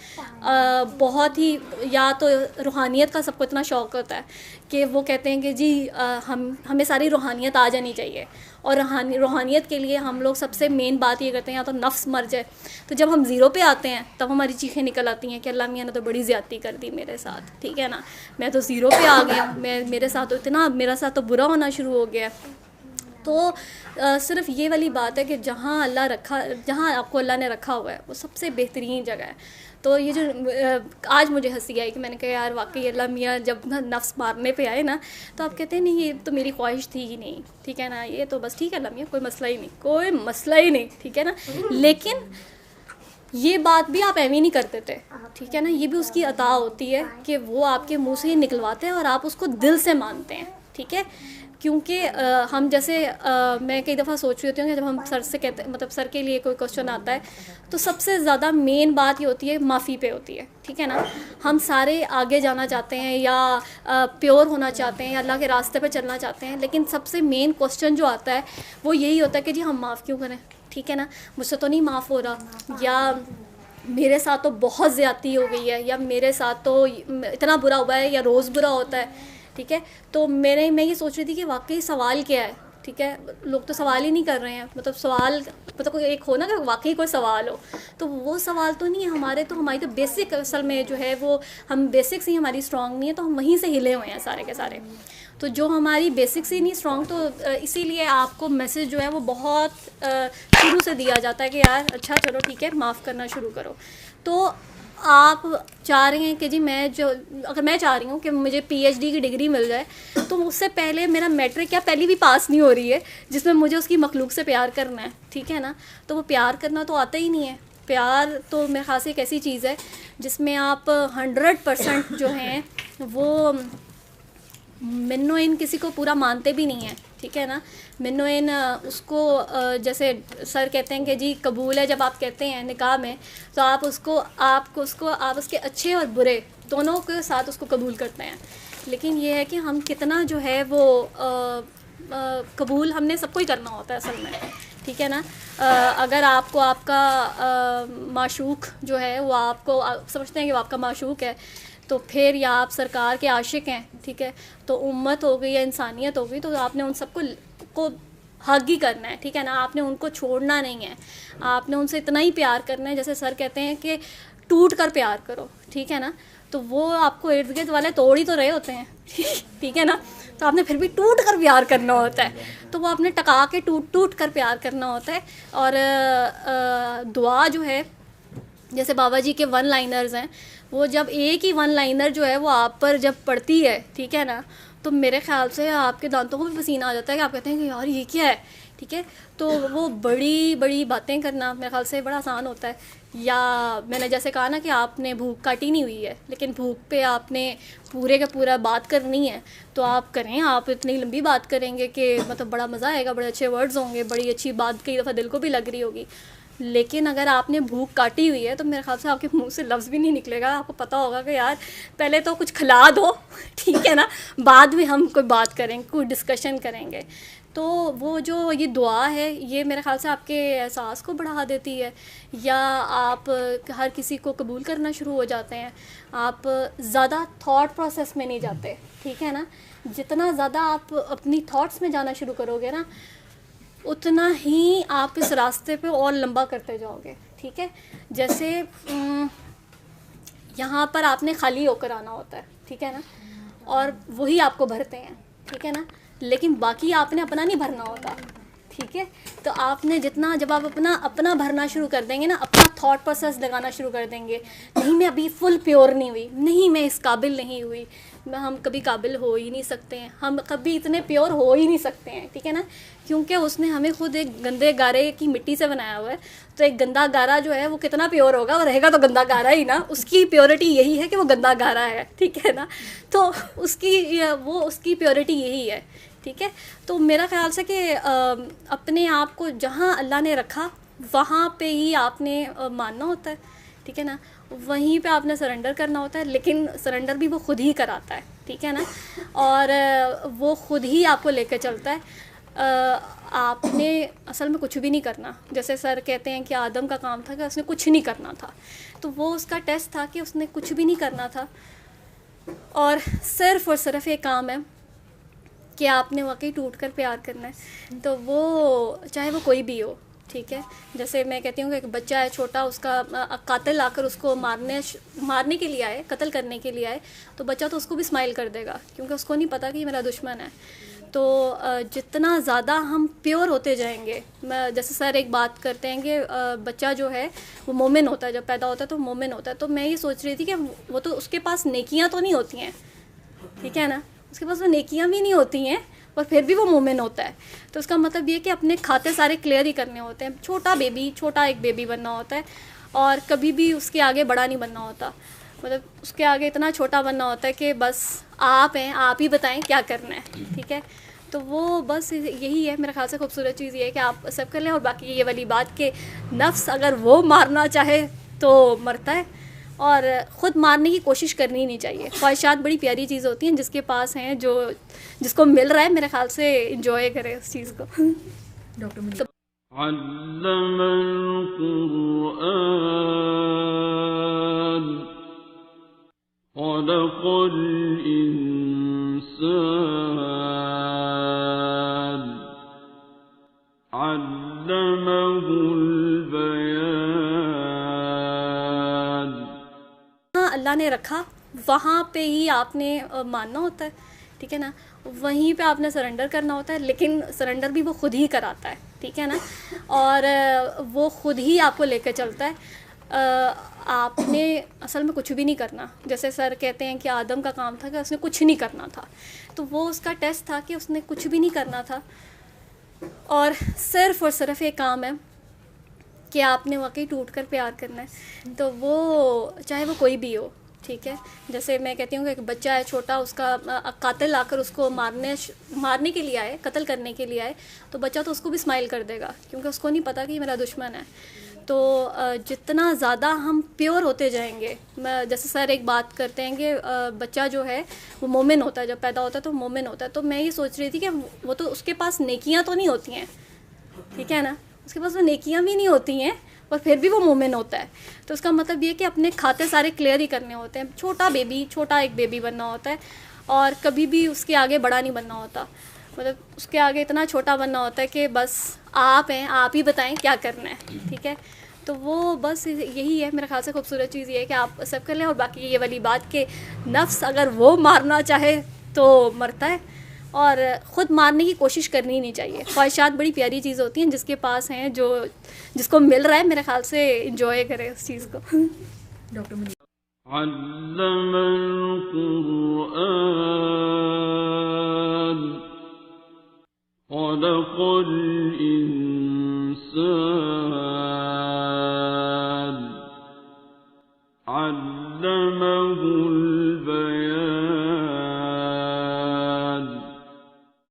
बहुत ही, या तो रूहानियत का सबको इतना शौक़ होता है कि वो कहते हैं कि जी हमें सारी रूहानियत आ जानी चाहिए, और रूहानियत के लिए हम लोग सबसे मेन बात ये करते हैं या तो नफ्स मर जाए। तो जब हम ज़ीरो पे आते हैं तब हमारी चीखें निकल आती हैं कि अल्लाह मियां ने तो बड़ी ज़्यादती कर दी मेरे साथ, ठीक है ना, मैं तो ज़ीरो पे आ गया, मेरे साथ तो बुरा होना शुरू हो गया। तो सिर्फ ये वाली बात है कि जहाँ आपको अल्लाह ने रखा हुआ है वो सबसे बेहतरीन जगह है। तो ये जो आज मुझे हंसी आई कि मैंने कहा यार वाकई अल्लाह मियाँ जब नफ्स मारने पे आए ना, तो आप कहते हैं नहीं ये तो मेरी ख्वाहिश थी ही नहीं, ठीक है ना, ये तो बस ठीक है अल्लाह मियाँ, कोई मसला ही नहीं, ठीक है ना। लेकिन ये बात भी आप एवं नहीं करते थे, ठीक है ना, ये भी उसकी अता होती है कि वो आपके मुंह से ही निकलवाते हैं और आप उसको दिल से मानते हैं, ठीक है। क्योंकि हम जैसे मैं कई दफ़ा सोच रही होती हूँ कि जब हम सर से कहते मतलब सर के लिए कोई क्वेश्चन आता है तो सबसे ज़्यादा मेन बात ये होती है माफ़ी पे होती है, ठीक है ना। हम सारे आगे जाना चाहते हैं या प्योर होना चाहते हैं या अल्लाह के रास्ते पे चलना चाहते हैं, लेकिन सबसे मेन क्वेश्चन जो आता है वो यही होता है कि जी हम माफ़ क्यों करें, ठीक है ना, मुझसे तो नहीं माफ़ हो रहा, या मेरे साथ तो बहुत ज़्यादती हो गई है, या मेरे साथ तो इतना बुरा हुआ है, या रोज़ बुरा होता है, ठीक है। तो मैं ये सोच रही थी कि वाकई सवाल क्या है, ठीक है, लोग तो सवाल ही नहीं कर रहे हैं। मतलब सवाल मतलब कोई एक हो ना कि वाकई कोई सवाल हो, तो वो सवाल तो नहीं है हमारे, तो हमारी तो बेसिक असल में जो है वो हम बेसिक्स ही हमारी स्ट्रॉन्ग नहीं है, तो हम वहीं से हिले हुए हैं सारे के सारे। तो जो हमारी बेसिक्स ही नहीं स्ट्रॉन्ग, तो इसीलिए आपको मैसेज जो है वो बहुत शुरू से दिया जाता है कि यार अच्छा चलो ठीक है माफ़ करना शुरू करो। तो आप चाह रहे हैं कि जी अगर मैं चाह रही हूँ कि मुझे PhD की डिग्री मिल जाए, तो उससे पहले मेरा मैट्रिक या पहली भी पास नहीं हो रही है जिसमें मुझे उसकी मखलूक से प्यार करना है, ठीक है ना। तो वो प्यार करना तो आता ही नहीं है। प्यार तो मेरे ख़्याल से एक ऐसी चीज़ है जिसमें आप 100% जो हैं वो मिन्नो इन किसी को पूरा मानते भी नहीं हैं, ठीक है ना। मैंने इन उसको जैसे सर कहते हैं कि जी कबूल है, जब आप कहते हैं निकाह में तो आप उसके अच्छे और बुरे दोनों के साथ उसको कबूल करते हैं। लेकिन ये है कि हम कितना जो है वो कबूल हमने सबको ही करना होता है असल में, ठीक है ना। अगर आपको आपका माशूक जो है वो आपको समझते हैं कि वो आपका माशूक है, तो फिर या आप सरकार के आशिक हैं, ठीक है, तो उम्मत हो गई या इंसानियत हो गई, तो आपने उन सबको को हक ही करना है, ठीक है ना। आपने उनको छोड़ना नहीं है, आपने उनसे इतना ही प्यार करना है। जैसे सर कहते हैं कि टूट कर प्यार करो, ठीक है ना। तो वो आपको इर्द गिर्द वाले तोड़ ही तो रहे होते हैं ठीक है ना, तो आपने फिर भी टूट कर प्यार करना होता है। तो वो आपने टका के टूट कर प्यार करना होता है। और दुआ जो है, जैसे बाबा जी के वन लाइनर्स हैं, वो जब एक ही वन लाइनर जो है वो आप पर जब पड़ती है, ठीक है ना, तो मेरे ख्याल से आपके दांतों को भी पसीना आ जाता है कि आप कहते हैं कि यार ये क्या है, ठीक है। तो वो बड़ी बड़ी बातें करना मेरे ख्याल से बड़ा आसान होता है। या मैंने जैसे कहा ना कि आपने भूख काटी नहीं हुई है, लेकिन भूख पे आपने पूरे का पूरा बात करनी है, तो आप करें। आप इतनी लंबी बात करेंगे कि मतलब बड़ा मज़ा आएगा, बड़े अच्छे वर्ड्स होंगे, बड़ी अच्छी बात कई दफ़ा दिल को भी लग रही होगी। लेकिन अगर आपने भूख काटी हुई है तो मेरे ख्याल से आपके मुंह से लफ्ज़ भी नहीं निकलेगा। आपको पता होगा कि यार पहले तो कुछ खिला दो, ठीक है ना, बाद में हम कोई बात करेंगे, कोई डिस्कशन करेंगे। तो वो जो ये दुआ है, ये मेरे ख्याल से आपके एहसास को बढ़ा देती है, या आप हर किसी को कबूल करना शुरू हो जाते हैं। आप ज़्यादा थॉट प्रोसेस में नहीं जाते, ठीक है ना। जितना ज़्यादा आप अपनी थॉट्स में जाना शुरू करोगे ना, उतना ही आप इस रास्ते पे और लंबा करते जाओगे, ठीक है। जैसे यहाँ पर आपने खाली होकर आना होता है, ठीक है ना, और वही आपको भरते हैं, ठीक है ना, लेकिन बाकी आपने अपना नहीं भरना होता, ठीक है। तो आपने जितना जब आप अपना भरना शुरू कर देंगे ना, अपना थॉट प्रोसेस लगाना शुरू कर देंगे, नहीं मैं अभी फुल प्योर नहीं हुई, नहीं मैं इस काबिल नहीं हुई, हम कभी काबिल हो ही नहीं सकते हैं, हम कभी इतने प्योर हो ही नहीं सकते हैं, ठीक है ना। क्योंकि उसने हमें खुद एक गंदे गारे की मिट्टी से बनाया हुआ है। तो एक गंदा गारा जो है वो कितना प्योर होगा, वो रहेगा तो गंदा गारा ही ना। उसकी प्योरिटी यही है कि वो गंदा गारा है, ठीक है ना। तो उसकी प्योरिटी यही है, ठीक है। तो मेरा ख्याल से कि अपने आप को जहाँ अल्लाह ने रखा वहाँ पे ही आपने मानना होता है, ठीक है ना, वहीं पे आपने सरेंडर करना होता है। लेकिन सरेंडर भी वो खुद ही कराता है, ठीक है ना, और वो खुद ही आपको लेकर चलता है। आपने असल में कुछ भी नहीं करना। जैसे सर कहते हैं कि आदम का काम था कि उसने कुछ नहीं करना था, तो वो उसका टेस्ट था कि उसने कुछ भी नहीं करना था, और सिर्फ एक काम है कि आपने वाकई टूट कर प्यार करना है। तो वो चाहे वो कोई भी हो, ठीक है। जैसे मैं कहती हूँ कि एक बच्चा है छोटा, उसका कातिल आकर उसको मारने के लिए आए, कत्ल करने के लिए आए, तो बच्चा तो उसको भी स्माइल कर देगा, क्योंकि उसको नहीं पता कि ये मेरा दुश्मन है। तो जितना ज़्यादा हम प्योर होते जाएंगे, जैसे सर एक बात करते हैं कि बच्चा जो है वो मोमिन होता है, जब पैदा होता है तो मोमिन होता है। तो मैं ये सोच रही थी कि वो तो उसके पास नेकियां तो नहीं होती हैं, ठीक है ना, उसके पास वो नेकियां भी नहीं होती हैं, और फिर भी वो मोमिन होता है। तो उसका मतलब ये कि अपने खाते सारे क्लियर ही करने होते हैं। छोटा एक बेबी बनना होता है, और कभी भी उसके आगे बड़ा नहीं बनना होता। मतलब उसके आगे इतना छोटा बनना होता है कि बस आप हैं, आप ही बताएं क्या करना है, ठीक है। तो वो बस यही है मेरे ख्याल से खूबसूरत चीज़ ये है कि आप सब कर लें। और बाकी ये वाली बात कि नफ्स अगर वो मारना चाहे तो मरता है, और ख़ुद मारने की कोशिश करनी नहीं चाहिए। ख्वाहिशात बड़ी प्यारी चीज़ होती हैं, जिसके पास हैं, जिसको मिल रहा है, मेरे ख्याल से इंजॉय करें उस चीज़ को। डॉक्टर अल्लाह ने रखा वहाँ पे ही आपने मानना होता है, ठीक है ना, वहीं पे आपने सरेंडर करना होता है। लेकिन सरेंडर भी वो खुद ही कराता है, ठीक है ना, और वो खुद ही आपको लेकर चलता है। आपने असल में कुछ भी नहीं करना। जैसे सर कहते हैं कि आदम का काम था कि उसने कुछ नहीं करना था, तो वो उसका टेस्ट था कि उसने कुछ भी नहीं करना था, और सिर्फ एक काम है कि आपने वाकई टूट कर प्यार करना है। तो वो चाहे वो कोई भी हो, ठीक है, जैसे मैं कहती हूँ कि एक बच्चा है छोटा, उसका कातिल आकर उसको मारने के लिए आए, कत्ल करने के लिए आए, तो बच्चा तो उसको भी स्माइल कर देगा क्योंकि उसको नहीं पता कि ये मेरा दुश्मन है। तो जितना ज़्यादा हम प्योर होते जाएंगे, जैसे सर एक बात करते हैं कि बच्चा जो है वो मोमिन होता है, जब पैदा होता है तो मोमिन होता है। तो मैं ये सोच रही थी कि वो तो उसके पास नेकियां तो नहीं होती हैं, ठीक है ना, उसके पास वो नेकियां भी नहीं होती हैं और फिर भी वो मोमिन होता है। तो उसका मतलब ये कि अपने खाते सारे क्लियर ही करने होते हैं। छोटा एक बेबी बनना होता है और कभी भी उसके आगे बड़ा नहीं बनना होता, मतलब उसके आगे इतना छोटा बनना होता है कि बस आप हैं, आप ही बताएं क्या करना है, ठीक है। तो वो बस यही है मेरे ख्याल से खूबसूरत चीज़ ये है कि आप सब कर लें। और बाकी ये वाली बात कि नफ्स अगर वो मारना चाहे तो मरता है और ख़ुद मारने की कोशिश करनी ही नहीं चाहिए। ख्वाहिशात बड़ी प्यारी चीज़ होती हैं, जिसके पास हैं, जिसको मिल रहा है, मेरे ख्याल से इंजॉय करें उस चीज़ को। डॉक्टर खलक़ल